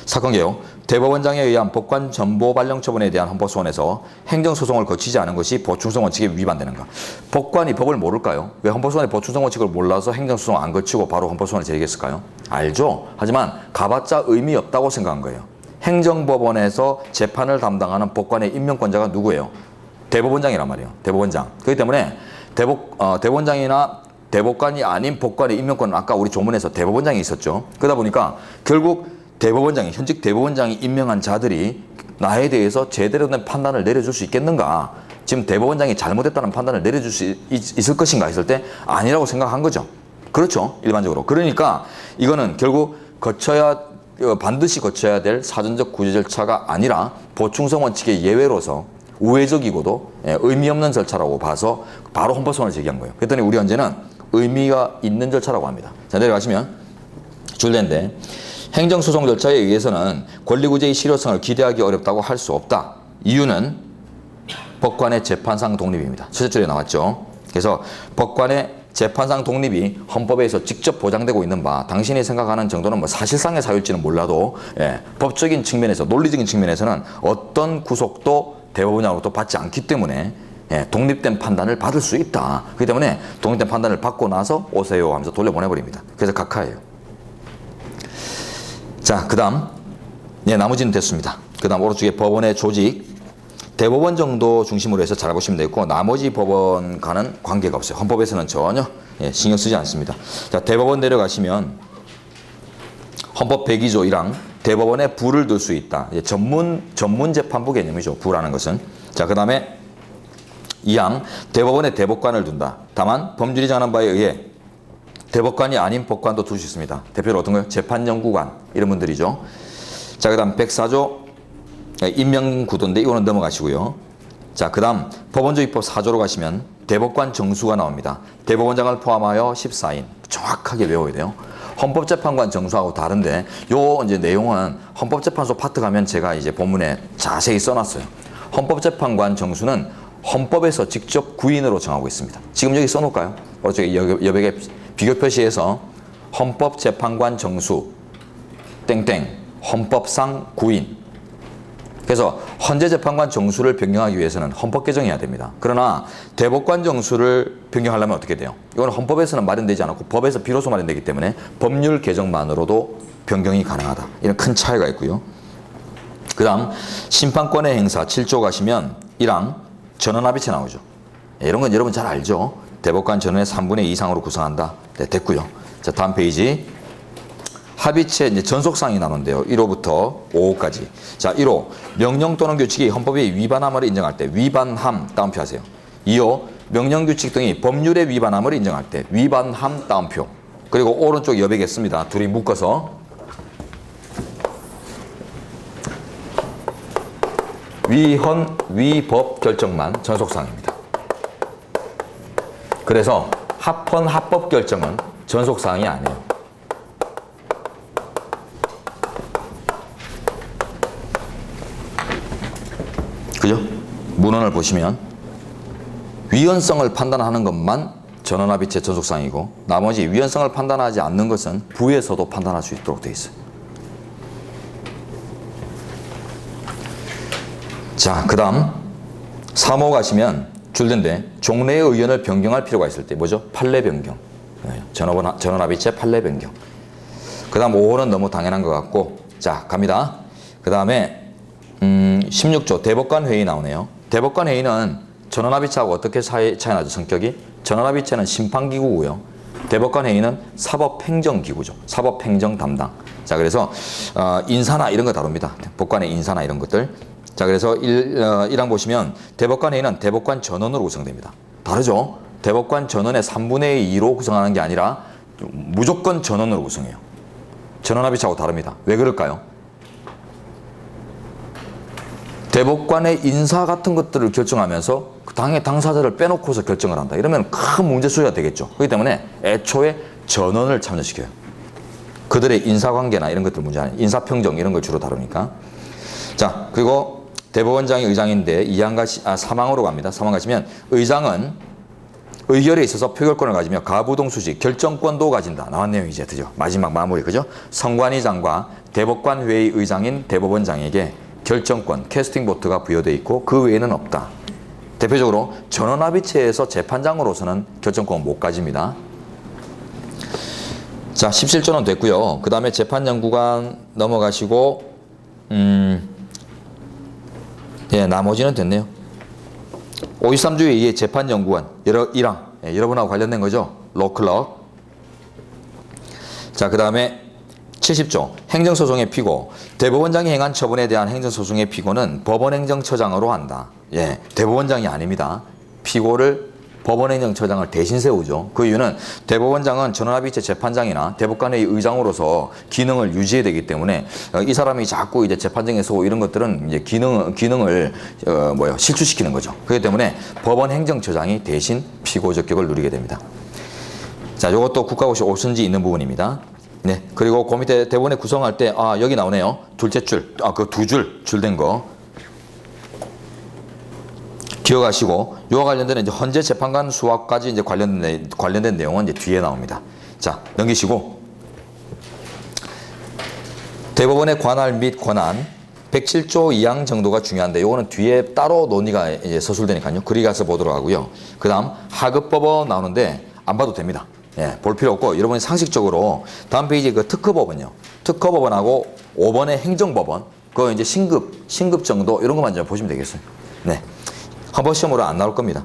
사건 개요. 대법원장에 의한 법관 전보 발령 처분에 대한 헌법소원에서 행정소송을 거치지 않은 것이 보충성 원칙에 위반되는가? 법관이 법을 모를까요? 왜 헌법소원의 보충성 원칙을 몰라서 행정소송 안 거치고 바로 헌법소원을 제기했을까요? 알죠. 하지만 가봤자 의미 없다고 생각한 거예요. 행정법원에서 재판을 담당하는 법관의 임명권자가 누구예요? 대법원장이란 말이에요. 대법원장. 그렇기 때문에 대법원장이나 대법관이 아닌 법관의 임명권은 아까 우리 조문에서 대법원장이 있었죠. 그러다 보니까 결국 현직 대법원장이 임명한 자들이 나에 대해서 제대로 된 판단을 내려줄 수 있겠는가? 지금 대법원장이 잘못했다는 판단을 내려줄 수 있을 것인가 했을 때 아니라고 생각한 거죠. 그렇죠. 일반적으로. 그러니까 이거는 결국 반드시 거쳐야 될 사전적 구제 절차가 아니라 보충성 원칙의 예외로서 우회적이고도 의미 없는 절차라고 봐서 바로 헌법소원을 제기한 거예요. 그랬더니 우리 헌재는 의미가 있는 절차라고 합니다. 자, 내려가시면 줄인데, 행정소송 절차에 의해서는 권리구제의 실효성을 기대하기 어렵다고 할 수 없다. 이유는 법관의 재판상 독립입니다. 첫째 줄에 나왔죠. 그래서 법관의 재판상 독립이 헌법에서 직접 보장되고 있는 바, 당신이 생각하는 정도는 뭐 사실상의 사유일지는 몰라도 법적인 측면에서, 논리적인 측면에서는 어떤 구속도 대법원장으로부터 받지 않기 때문에 독립된 판단을 받을 수 있다. 그렇기 때문에 독립된 판단을 받고 나서 오세요 하면서 돌려보내버립니다. 그래서 각하예요. 자, 그 다음 나머지는 됐습니다. 그 다음 오른쪽에 법원의 조직, 대법원 정도 중심으로 해서 잘 보시면 되고, 나머지 법원과는 관계가 없어요. 헌법에서는 전혀 신경 쓰지 않습니다. 자, 대법원 내려가시면 헌법 102조 1항 대법원에 부를 둘 수 있다. 전문 재판부 개념이죠. 부라는 것은. 자, 그 다음에 2항 대법원에 대법관을 둔다. 다만 법률이 정하는 바에 의해 대법관이 아닌 법관도 둘 수 있습니다. 대표로 어떤 거요? 재판연구관 이런 분들이죠. 자, 그 다음 104조 임명구도인데 이거는 넘어가시고요. 자, 그 다음 법원조입법 4조로 가시면 대법관 정수가 나옵니다. 대법원장을 포함하여 14인. 정확하게 외워야 돼요. 헌법재판관 정수하고 다른데 요 이제 내용은 헌법재판소 파트 가면 제가 이제 본문에 자세히 써놨어요. 헌법재판관 정수는 헌법에서 직접 구인으로 정하고 있습니다. 지금 여기 써놓을까요? 오른쪽에 여백에 비교 표시해서 헌법재판관 정수 땡땡 헌법상 구인. 그래서 헌재 재판관 정수를 변경하기 위해서는 헌법 개정해야 됩니다. 그러나 대법관 정수를 변경하려면 어떻게 돼요? 이건 헌법에서는 마련되지 않았고 법에서 비로소 마련되기 때문에 법률 개정만으로도 변경이 가능하다. 이런 큰 차이가 있고요. 그 다음 심판권의 행사 7조 가시면 1항 전원합의체 나오죠. 이런 건 여러분 잘 알죠. 대법관 전원의 3분의 2 이상으로 구성한다. 네, 됐고요. 자, 다음 페이지. 합의체 이제 전속사항이 나오는데요. 1호부터 5호까지. 자, 1호 명령 또는 규칙이 헌법에 위반함을 인정할 때 위반함 따옴표 하세요. 2호 명령 규칙 등이 법률에 위반함을 인정할 때 위반함 따옴표. 그리고 오른쪽 여백에 씁니다. 둘이 묶어서 위헌 위법 결정만 전속사항입니다. 그래서 합헌 합법 결정은 전속사항이 아니에요. 그죠? 문헌을 보시면 위헌성을 판단하는 것만 전원합의체 전속사항이고 나머지 위헌성을 판단하지 않는 것은 부에서도 판단할 수 있도록 되어 있어요. 자, 그 다음 3호 가시면 줄된데 종래의 의견을 변경할 필요가 있을 때 뭐죠? 판례 변경. 전원합의체 판례 변경. 그 다음 5호는 너무 당연한 것 같고 자, 갑니다. 그 다음에 16조 대법관 회의 나오네요. 대법관 회의는 전원합의체하고 어떻게 차이 나죠? 성격이? 전원합의체는 심판기구고요. 대법관 회의는 사법행정기구죠. 사법행정 담당. 자, 그래서 인사나 이런 거 다룹니다. 법관의 인사나 이런 것들. 자, 그래서 1항 보시면 대법관 회의는 대법관 전원으로 구성됩니다. 다르죠? 대법관 전원의 3분의 2로 구성하는 게 아니라 무조건 전원으로 구성해요. 전원합의체하고 다릅니다. 왜 그럴까요? 대법관의 인사 같은 것들을 결정하면서 그 당의 당사자를 빼놓고서 결정을 한다. 이러면 큰 문제소지가 되겠죠. 그렇기 때문에 애초에 전원을 참여시켜요. 그들의 인사관계나 이런 것들 문제 아니에요. 인사평정 이런 걸 주로 다루니까. 자, 그리고 대법원장이 의장인데 3항으로 갑니다. 3항 가시면 의장은 의결에 있어서 표결권을 가지며 가부동수직 결정권도 가진다. 나왔네요. 이제 드디어 마지막 마무리. 그죠? 선관위장과 대법관 회의 의장인 대법원장에게 결정권, 캐스팅 보트가 부여되어 있고 그 외에는 없다. 대표적으로 전원합의체에서 재판장으로서는 결정권을 못 가집니다. 자, 17조는 됐고요. 그 다음에 재판연구관 넘어가시고 예, 나머지는 됐네요. 523조에 의해 재판연구관 1항 여러분하고 관련된 거죠. 로클럭. 자, 그 다음에 70조 행정소송의 피고 대법원장이 행한 처분에 대한 행정소송의 피고는 법원행정처장으로 한다. 예, 대법원장이 아닙니다. 피고를 법원행정처장을 대신 세우죠. 그 이유는 대법원장은 전원합의체 재판장이나 대법관의 의장으로서 기능을 유지해야 되기 때문에 이 사람이 자꾸 이제 재판정에 서고 이런 것들은 이제 기능을 실추시키는 거죠. 그렇기 때문에 법원행정처장이 대신 피고 적격을 누리게 됩니다. 자, 이것도 국가고시 5선지 있는 부분입니다. 네, 그리고 그 밑에 대본에 구성할 때 여기 나오네요. 둘째 줄, 그 두 줄 줄된 거 기억하시고 이와 관련된 이제 헌재 재판관 수학까지 이제 관련된 내용은 이제 뒤에 나옵니다. 자, 넘기시고 대법원의 관할 및 권한 107조 2항 정도가 중요한데 이거는 뒤에 따로 논의가 이제 서술되니까요. 그리 가서 보도록 하고요. 그다음 하급법원 나오는데 안 봐도 됩니다. 예, 볼 필요 없고 여러분이 상식적으로 다음 페이지 그 특허법원요. 특허법원하고 5번의 행정법원 그거 이제 신급 정도 이런 것만 좀 보시면 되겠어요. 네. 헌법시험으로 안 나올 겁니다.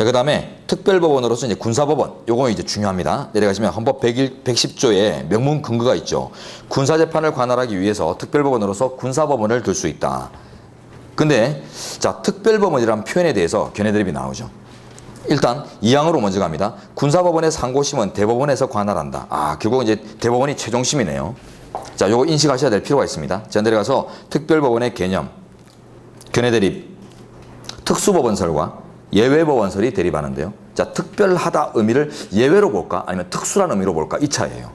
자, 그 다음에 특별법원으로서 이제 군사법원, 요거 이제 중요합니다. 내려가시면 헌법 110조에 명문 근거가 있죠. 군사재판을 관할하기 위해서 특별법원으로서 군사법원을 들 수 있다. 근데, 자, 특별법원이라는 표현에 대해서 견해드립이 나오죠. 일단, 2항으로 먼저 갑니다. 군사법원의 상고심은 대법원에서 관할한다. 아, 결국 이제 대법원이 최종심이네요. 자, 요거 인식하셔야 될 필요가 있습니다. 자, 내려가서 특별법원의 개념, 견해대립, 특수법원설과 예외법원설이 대립하는데요. 자, 특별하다 의미를 예외로 볼까? 아니면 특수란 의미로 볼까? 이 차이예요.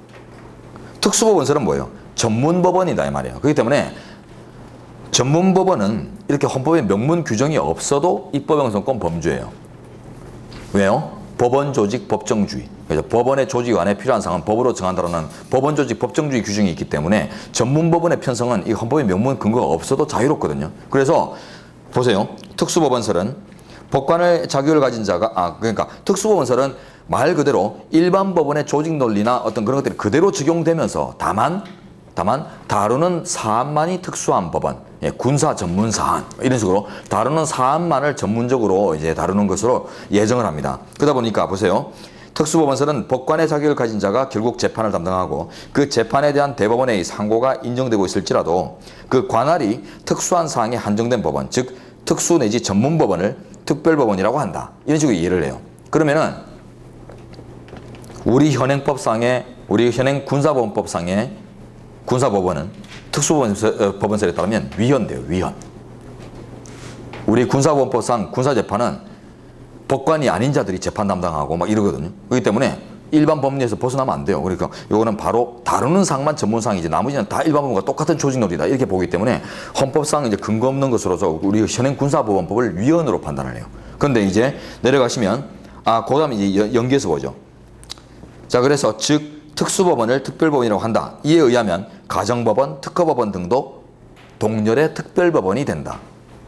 특수법원설은 뭐예요? 전문법원이다 이 말이에요. 그렇기 때문에 전문법원은 이렇게 헌법에 명문 규정이 없어도 입법형성권 범주예요. 왜요? 법원 조직 법정주의. 그래서 법원의 조직 안에 필요한 사항은 법으로 정한다는 법원 조직 법정주의 규정이 있기 때문에 전문법원의 편성은 이 헌법에 명문 근거가 없어도 자유롭거든요. 그래서 보세요. 특수법원설은 법관의 자격을 가진 자가, 그러니까 특수법원설은 말 그대로 일반 법원의 조직 논리나 어떤 그런 것들이 그대로 적용되면서 다만 다루는 사안만이 특수한 법원, 예, 군사 전문 사안 이런 식으로 다루는 사안만을 전문적으로 이제 다루는 것으로 예정을 합니다. 그러다 보니까 보세요. 특수법원설은 법관의 자격을 가진 자가 결국 재판을 담당하고 그 재판에 대한 대법원의 상고가 인정되고 있을지라도 그 관할이 특수한 사항에 한정된 법원, 즉 특수 내지 전문 법원을 특별법원이라고 한다. 이런 식으로 이해를 해요. 그러면은 우리 현행 군사법원법상의 군사법원은 특수법원설에 따르면 위헌돼요. 위헌. 우리 군사법원법상 군사재판은 법관이 아닌 자들이 재판 담당하고 막 이러거든요. 그렇기 때문에 일반 법리에서 벗어나면 안 돼요. 그러니까 이거는 바로 다루는 사항만 전문사항이지 나머지는 다 일반 법원과 똑같은 조직놀이다 이렇게 보기 때문에 헌법상 이제 근거 없는 것으로서 우리 현행 군사법원법을 위헌으로 판단을 해요. 그런데 이제 내려가시면 그다음에 이제 연계해서 보죠. 자, 그래서 즉 특수법원을 특별법원이라고 한다. 이에 의하면 가정법원, 특허법원 등도 동렬의 특별법원이 된다.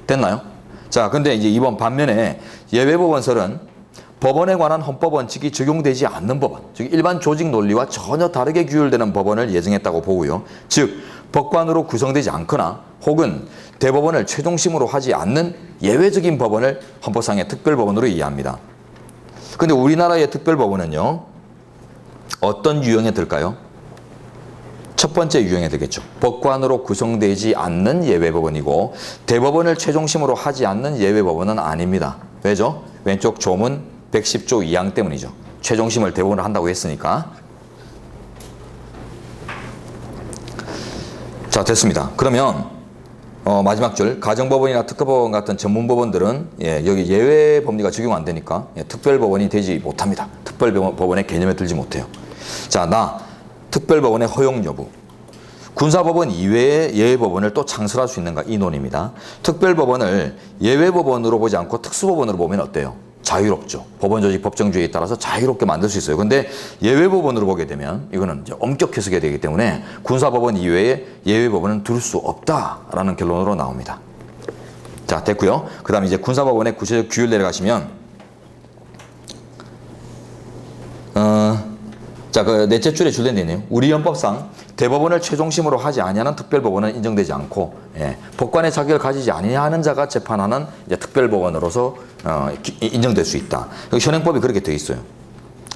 됐나요? 자, 근데 이제 이번 반면에 예외법원설은 법원에 관한 헌법 원칙이 적용되지 않는 법원, 즉 일반 조직 논리와 전혀 다르게 규율되는 법원을 예정했다고 보고요. 즉 법관으로 구성되지 않거나 혹은 대법원을 최종심으로 하지 않는 예외적인 법원을 헌법상의 특별법원으로 이해합니다. 근데 우리나라의 특별법원은요, 어떤 유형에 들까요? 첫 번째 유형에 들겠죠. 법관으로 구성되지 않는 예외법원이고 대법원을 최종심으로 하지 않는 예외법원은 아닙니다. 왜죠? 왼쪽 조문 110조 2항 때문이죠. 최종심을 대법원으로 한다고 했으니까. 자, 됐습니다. 그러면 마지막 줄, 가정법원이나 특허법원 같은 전문법원들은 여기 예외 법리가 적용 안 되니까 특별법원이 되지 못합니다. 특별법원의 개념에 들지 못해요. 자, 특별법원의 허용 여부. 군사법원 이외의 예외법원을 또 창설할 수 있는가 이 논의입니다. 특별법원을 예외법원으로 보지 않고 특수법원으로 보면 어때요? 자유롭죠. 법원 조직 법정주의에 따라서 자유롭게 만들 수 있어요. 근데 예외법원으로 보게 되면 이거는 이제 엄격 해석이 되기 때문에 군사법원 이외에 예외법원은 둘 수 없다라는 결론으로 나옵니다. 자, 됐고요. 그 다음에 이제 군사법원의 구체적 규율 내려가시면 자, 그 넷째 줄에 줄된 데 있네요. 우리 헌법상 대법원을 최종심으로 하지 아니하는 특별법원은 인정되지 않고 법관의 자격을 가지지 아니하는 자가 재판하는 이제 특별법원으로서 인정될 수 있다. 현행법이 그렇게 되어 있어요.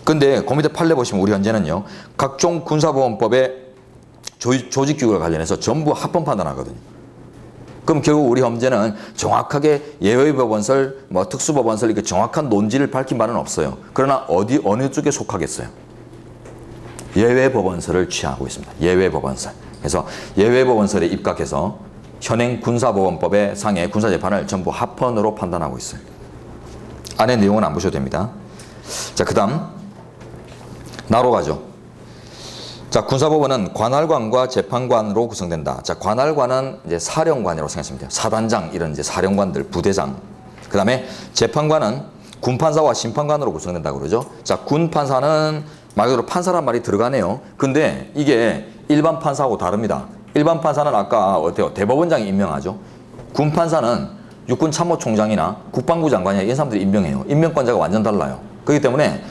근데 그 밑에 판례 보시면 우리 현재는요, 각종 군사법원법의 조직 규칙과 관련해서 전부 합헌 판단하거든요. 그럼 결국 우리 헌재는 정확하게 예외법원설, 특수법원설 이렇게 정확한 논지를 밝힌 바는 없어요. 그러나 어느 쪽에 속하겠어요? 예외법원설을 취하고 있습니다. 예외법원설. 그래서 예외법원설에 입각해서 현행 군사법원법의 상의 군사재판을 전부 합헌으로 판단하고 있어요. 안에 내용은 안 보셔도 됩니다. 자, 그 다음 나로 가죠. 자, 군사법원은 관할관과 재판관으로 구성된다. 자, 관할관은 이제 사령관이라고 생각하시면 돼요. 사단장 이런 이제 사령관들, 부대장. 그 다음에 재판관은 군판사와 심판관으로 구성된다고 그러죠. 자, 군판사는 말 그대로 판사란 말이 들어가네요. 근데 이게 일반 판사하고 다릅니다. 일반 판사는 아까 어때요? 대법원장이 임명하죠. 군판사는 육군참모총장이나 국방부 장관이나 이런 사람들이 임명해요. 임명권자가 완전 달라요. 그렇기 때문에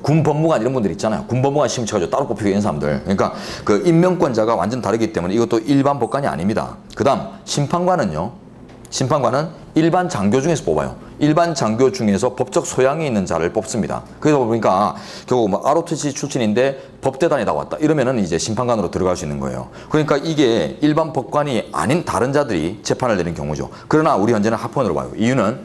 군법무관 이런 분들 있잖아요. 군법무관 시험 쳐가지고 따로 뽑히고 이런 사람들. 그러니까 그 임명권자가 완전 다르기 때문에 이것도 일반 법관이 아닙니다. 그 다음 심판관은요. 심판관은 일반 장교 중에서 뽑아요. 일반 장교 중에서 법적 소양이 있는 자를 뽑습니다. 그러다 보니까 결국 뭐 ROTC 출신인데 법대단에 나왔다 이러면은 이제 심판관으로 들어갈 수 있는 거예요. 그러니까 이게 일반 법관이 아닌 다른 자들이 재판을 내는 경우죠. 그러나 우리 현재는 합헌으로 봐요. 이유는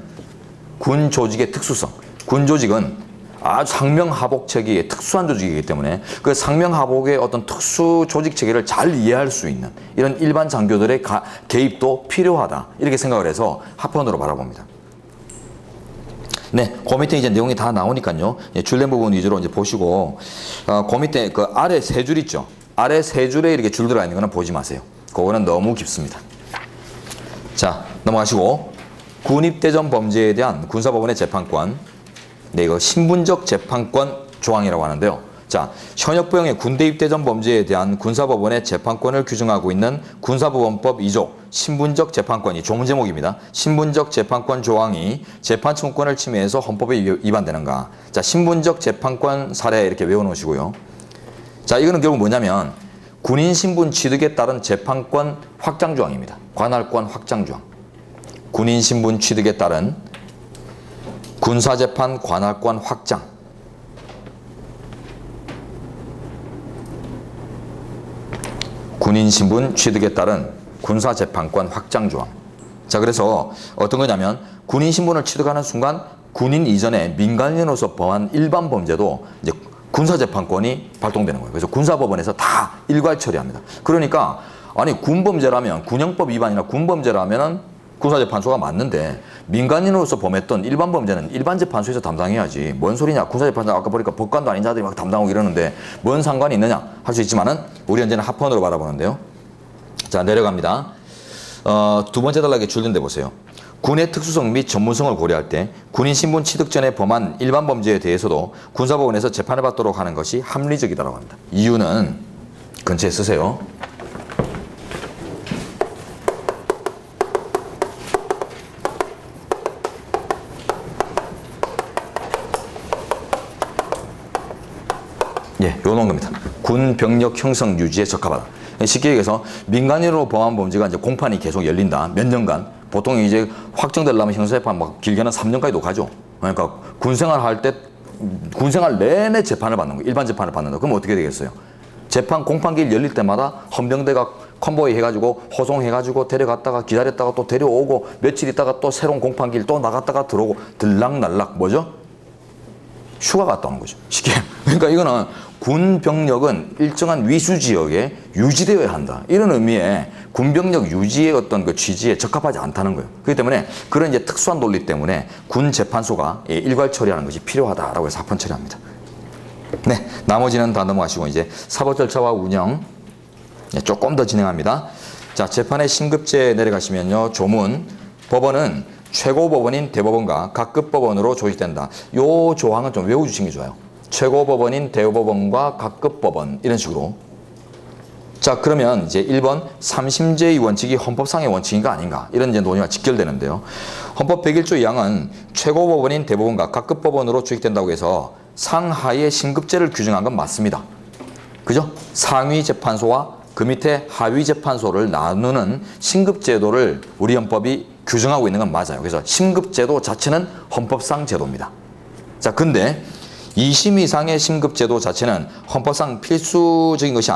군 조직의 특수성. 군 조직은 아주 상명하복 체계의 특수한 조직이기 때문에 그 상명하복의 어떤 특수 조직 체계를 잘 이해할 수 있는 이런 일반 장교들의 개입도 필요하다 이렇게 생각을 해서 합헌으로 바라봅니다. 네, 그 밑에 이제 내용이 다 나오니까요. 줄된 부분 위주로 이제 보시고 그 밑에 그 아래 세 줄 있죠. 아래 세 줄에 이렇게 줄 들어가 있는 거는 보지 마세요. 그거는 너무 깊습니다. 자, 넘어가시고 군입대전 범죄에 대한 군사법원의 재판권. 네, 이거 신분적 재판권 조항이라고 하는데요. 자, 현역부형의 군대 입대전 범죄에 대한 군사법원의 재판권을 규정하고 있는 군사법원법 2조 신분적 재판권이 조문 제목입니다. 신분적 재판권 조항이 재판 청구권을 침해해서 헌법에 위반되는가. 자, 신분적 재판권 사례 이렇게 외워놓으시고요. 자, 이거는 결국 뭐냐면 군인 신분 취득에 따른 재판권 확장 조항입니다. 관할권 확장 조항. 군인 신분 취득에 따른 군사재판 관할권 확장. 군인 신분 취득에 따른 군사재판권 확장 조항. 자, 그래서 어떤 거냐면 군인 신분을 취득하는 순간 군인 이전에 민간인으로서 범한 일반 범죄도 이제 군사재판권이 발동되는 거예요. 그래서 군사법원에서 다 일괄 처리합니다. 그러니까 아니 군범죄라면 군형법 위반이나 군범죄라면은 군사재판소가 맞는데 민간인으로서 범했던 일반 범죄는 일반재판소에서 담당해야지. 뭔 소리냐. 군사재판소 아까 보니까 법관도 아닌 자들이 막 담당하고 이러는데 뭔 상관이 있느냐 할 수 있지만은 우리 현재는 합헌으로 바라보는데요. 자, 내려갑니다. 두 번째 단락에 줄든 데 보세요. 군의 특수성 및 전문성을 고려할 때 군인 신분 취득 전에 범한 일반 범죄에 대해서도 군사법원에서 재판을 받도록 하는 것이 합리적이다라고 합니다. 이유는 근처에 쓰세요. 예, 요런 겁니다. 군 병력 형성 유지에 적합하다. 쉽게 얘기해서 민간인으로 범한 범죄가 이제 공판이 계속 열린다. 몇 년간. 보통 이제 확정되려면 형사재판 막 길게는 3년까지도 가죠. 그러니까 군생활 할 때 군생활 내내 재판을 받는 거예요. 일반 재판을 받는다. 그럼 어떻게 되겠어요? 재판 공판기일 열릴 때마다 헌병대가 컨보이 해가지고 호송해가지고 데려갔다가 기다렸다가 또 데려오고 며칠 있다가 또 새로운 공판기일 또 나갔다가 들어오고 들락날락 뭐죠? 휴가 갔다 오는 거죠. 쉽게. 그러니까 이거는 군 병력은 일정한 위수 지역에 유지되어야 한다. 이런 의미의 군 병력 유지의 어떤 그 취지에 적합하지 않다는 거예요. 그렇기 때문에 그런 이제 특수한 논리 때문에 군 재판소가 일괄 처리하는 것이 필요하다라고 해서 합헌 처리합니다. 네, 나머지는 다 넘어가시고 이제 사법 절차와 운영 조금 더 진행합니다. 자, 재판의 신급제 내려가시면요. 조문 법원은 최고법원인 대법원과 각급 법원으로 조직된다. 요 조항은 좀 외워주시는 게 좋아요. 최고법원인 대법원과 각급 법원 이런 식으로. 자, 그러면 이제 1번 3심제의 원칙이 헌법상의 원칙인가 아닌가 이런 이제 논의가 직결되는데요. 헌법 101조 2항은 최고법원인 대법원과 각급 법원으로 조직된다고 해서 상하의 신급제를 규정한 건 맞습니다. 그죠? 상위 재판소와 그 밑에 하위 재판소를 나누는 신급제도를 우리 헌법이 규정하고 있는 건 맞아요. 그래서 신급제도 자체는 헌법상 제도입니다. 자, 근데 2심 이상의 신급제도 자체는 헌법상 필수적인 것이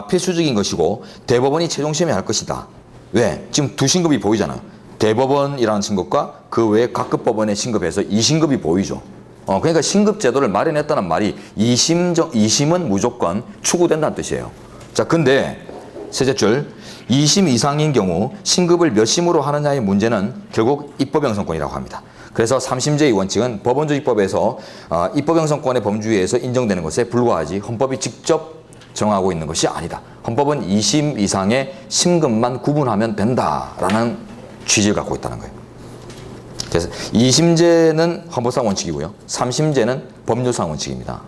필수적인 것이고 대법원이 최종 심의할 것이다. 왜? 지금 두 신급이 보이잖아요. 대법원이라는 신급과 그 외에 각급 법원의 신급에서 2신급이 보이죠. 그러니까 신급제도를 마련했다는 말이 2심은 무조건 추구된다는 뜻이에요. 자, 근데 셋째 줄 2심 이상인 경우 신급을 몇 심으로 하느냐의 문제는 결국 입법형성권이라고 합니다. 그래서 3심제의 원칙은 법원조직법에서 입법형성권의 범주에서 인정되는 것에 불과하지 헌법이 직접 정하고 있는 것이 아니다. 헌법은 2심 이상의 심급만 구분하면 된다라는 취지를 갖고 있다는 거예요. 그래서 2심제는 헌법상 원칙이고요. 3심제는 법률상 원칙입니다.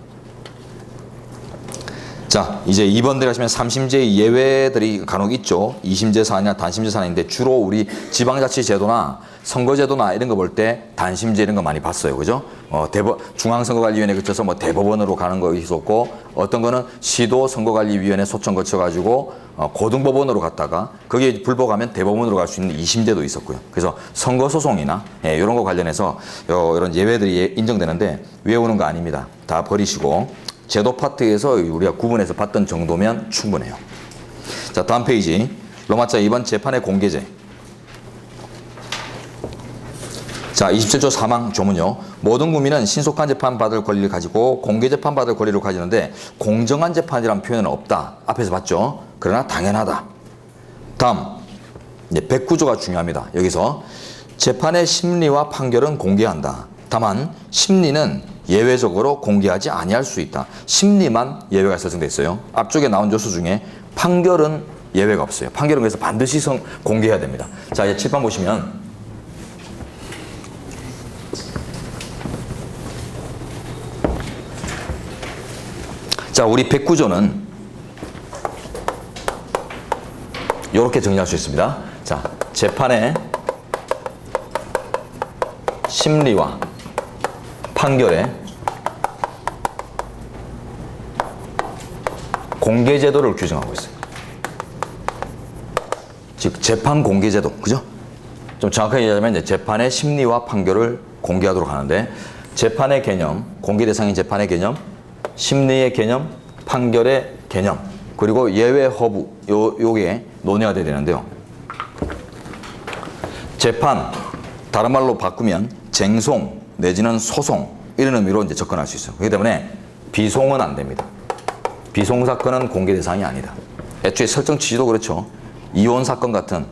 자, 이제 2번 들어가시면 3심제의 예외들이 간혹 있죠. 2심제 사안이나 단심제 사안인데 주로 우리 지방자치제도나 선거제도나 이런 거 볼 때 단심제 이런 거 많이 봤어요. 그죠? 중앙선거관리위원회 거쳐서 뭐 대법원으로 가는 거 있었고, 어떤 거는 시도선거관리위원회 소청 거쳐가지고 고등법원으로 갔다가 거기에 불복하면 대법원으로 갈 수 있는 2심제도 있었고요. 그래서 선거소송이나 이런 거 관련해서 이런 예외들이 인정되는데 외우는 거 아닙니다. 다 버리시고 제도 파트에서 우리가 구분해서 봤던 정도면 충분해요. 자, 다음 페이지. 로마자 2번 재판의 공개제. 자, 27조 사망 조문요. 모든 국민은 신속한 재판 받을 권리를 가지고 공개 재판 받을 권리를 가지는데 공정한 재판이라는 표현은 없다. 앞에서 봤죠? 그러나 당연하다. 다음. 이제 109조가 중요합니다. 여기서 재판의 심리와 판결은 공개한다. 다만 심리는 예외적으로 공개하지 아니할 수 있다. 심리만 예외가 설정되어 있어요. 앞쪽에 나온 조수 중에 판결은 예외가 없어요. 판결은 그래서 반드시 공개해야 됩니다. 자, 이제 칠판 보시면 자, 우리 109조는 이렇게 정리할 수 있습니다. 자, 재판의 심리와 판결의 공개 제도를 규정하고 있어요. 즉 재판 공개 제도, 그죠? 좀 정확하게 얘기하자면 이제 재판의 심리와 판결을 공개하도록 하는데 재판의 개념, 공개 대상인 재판의 개념, 심리의 개념, 판결의 개념, 그리고 예외 허부 요게 논의가 돼야 되는데요. 재판, 다른 말로 바꾸면 쟁송 내지는 소송 이런 의미로 이제 접근할 수 있어요. 그렇기 때문에 비송은 안 됩니다. 비송 사건은 공개 대상이 아니다. 애초에 설정 취지도 그렇죠. 이혼 사건 같은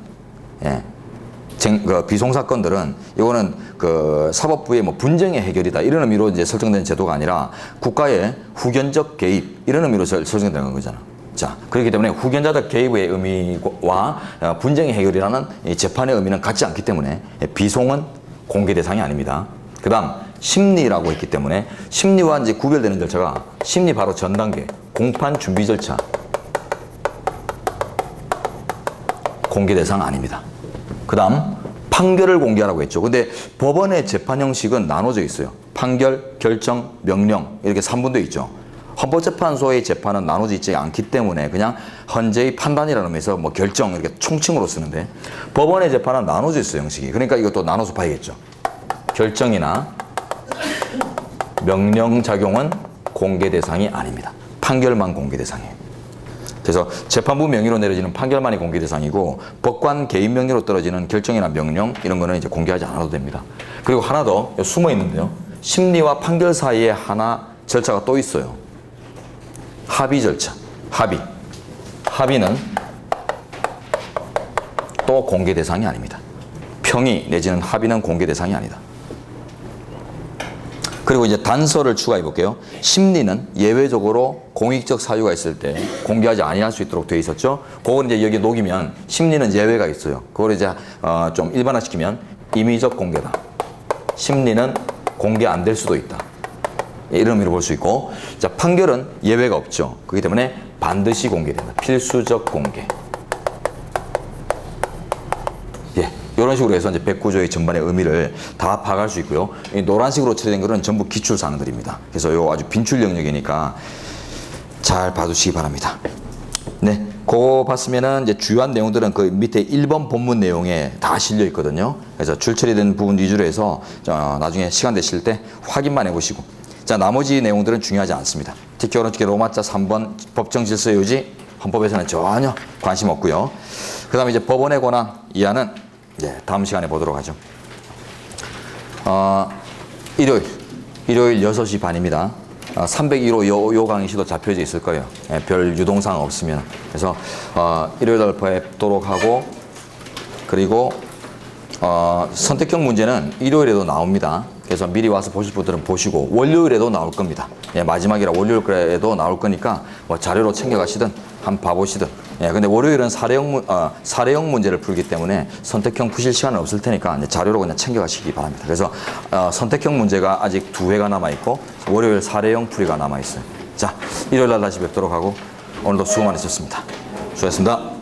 비송 사건들은 이거는 그 사법부의 뭐 분쟁의 해결이다 이런 의미로 이제 설정된 제도가 아니라 국가의 후견적 개입 이런 의미로 설정되는 거잖아. 자, 그렇기 때문에 후견자적 개입의 의미와 분쟁의 해결이라는 이 재판의 의미는 같지 않기 때문에 비송은 공개 대상이 아닙니다. 그 다음 심리라고 했기 때문에 심리와 이제 구별되는 절차가 심리 바로 전 단계 공판 준비 절차 공개 대상 아닙니다. 그 다음 판결을 공개하라고 했죠. 근데 법원의 재판 형식은 나눠져 있어요. 판결, 결정, 명령 이렇게 3분도 있죠. 헌법재판소의 재판은 나눠져 있지 않기 때문에 그냥 헌재의 판단이라는 의미에서 뭐 결정 이렇게 총칭으로 쓰는데 법원의 재판은 나눠져 있어요, 형식이. 그러니까 이것도 나눠서 봐야겠죠. 결정이나 명령 작용은 공개 대상이 아닙니다. 판결만 공개 대상이에요. 그래서 재판부 명의로 내려지는 판결만이 공개 대상이고 법관 개인 명의로 떨어지는 결정이나 명령 이런 거는 이제 공개하지 않아도 됩니다. 그리고 하나 더 숨어 있는데요. 심리와 판결 사이에 하나 절차가 또 있어요. 합의 절차. 합의는 또 공개 대상이 아닙니다. 평의 내지는 합의는 공개 대상이 아니다. 그리고 이제 단서를 추가해 볼게요. 심리는 예외적으로 공익적 사유가 있을 때 공개하지 아니할 수 있도록 되어 있었죠. 그걸 이제 여기 녹이면 심리는 예외가 있어요. 그걸 이제 좀 일반화시키면 임의적 공개다. 심리는 공개 안 될 수도 있다. 이런 의미로 볼 수 있고, 자, 판결은 예외가 없죠. 그렇기 때문에 반드시 공개된다. 필수적 공개. 이런 식으로 해서 이제 109조의 전반의 의미를 다 파악할 수 있고요. 이 노란색으로 칠해진 것은 전부 기출사항들입니다. 그래서 요 아주 빈출 영역이니까 잘 봐두시기 바랍니다. 네, 그거 봤으면은 이제 주요한 내용들은 그 밑에 1번 본문 내용에 다 실려 있거든요. 그래서 출처리된 부분 위주로 해서 나중에 시간 되실 때 확인만 해보시고, 자, 나머지 내용들은 중요하지 않습니다. 특히 로마자 3번 법정 질서 유지, 헌법에서는 전혀 관심 없고요. 그 다음에 이제 법원의 권한 이하는 다음 시간에 보도록 하죠. 일요일 6시 반입니다. 301호 요 강의시도 잡혀져 있을 거예요. 별 유동사항 없으면. 그래서 일요일 날 뵙도록 하고, 그리고 선택형 문제는 일요일에도 나옵니다. 그래서 미리 와서 보실 분들은 보시고 월요일에도 나올 겁니다. 마지막이라 월요일에도 나올 거니까 뭐 자료로 챙겨가시든 한번 봐보시든. 근데 월요일은 사례형 문제를 풀기 때문에 선택형 푸실 시간은 없을 테니까 자료로 그냥 챙겨가시기 바랍니다. 그래서 선택형 문제가 아직 2회가 남아있고 월요일 사례형 풀이가 남아있어요. 자, 일요일 날 다시 뵙도록 하고 오늘도 수고 많으셨습니다. 수고하셨습니다.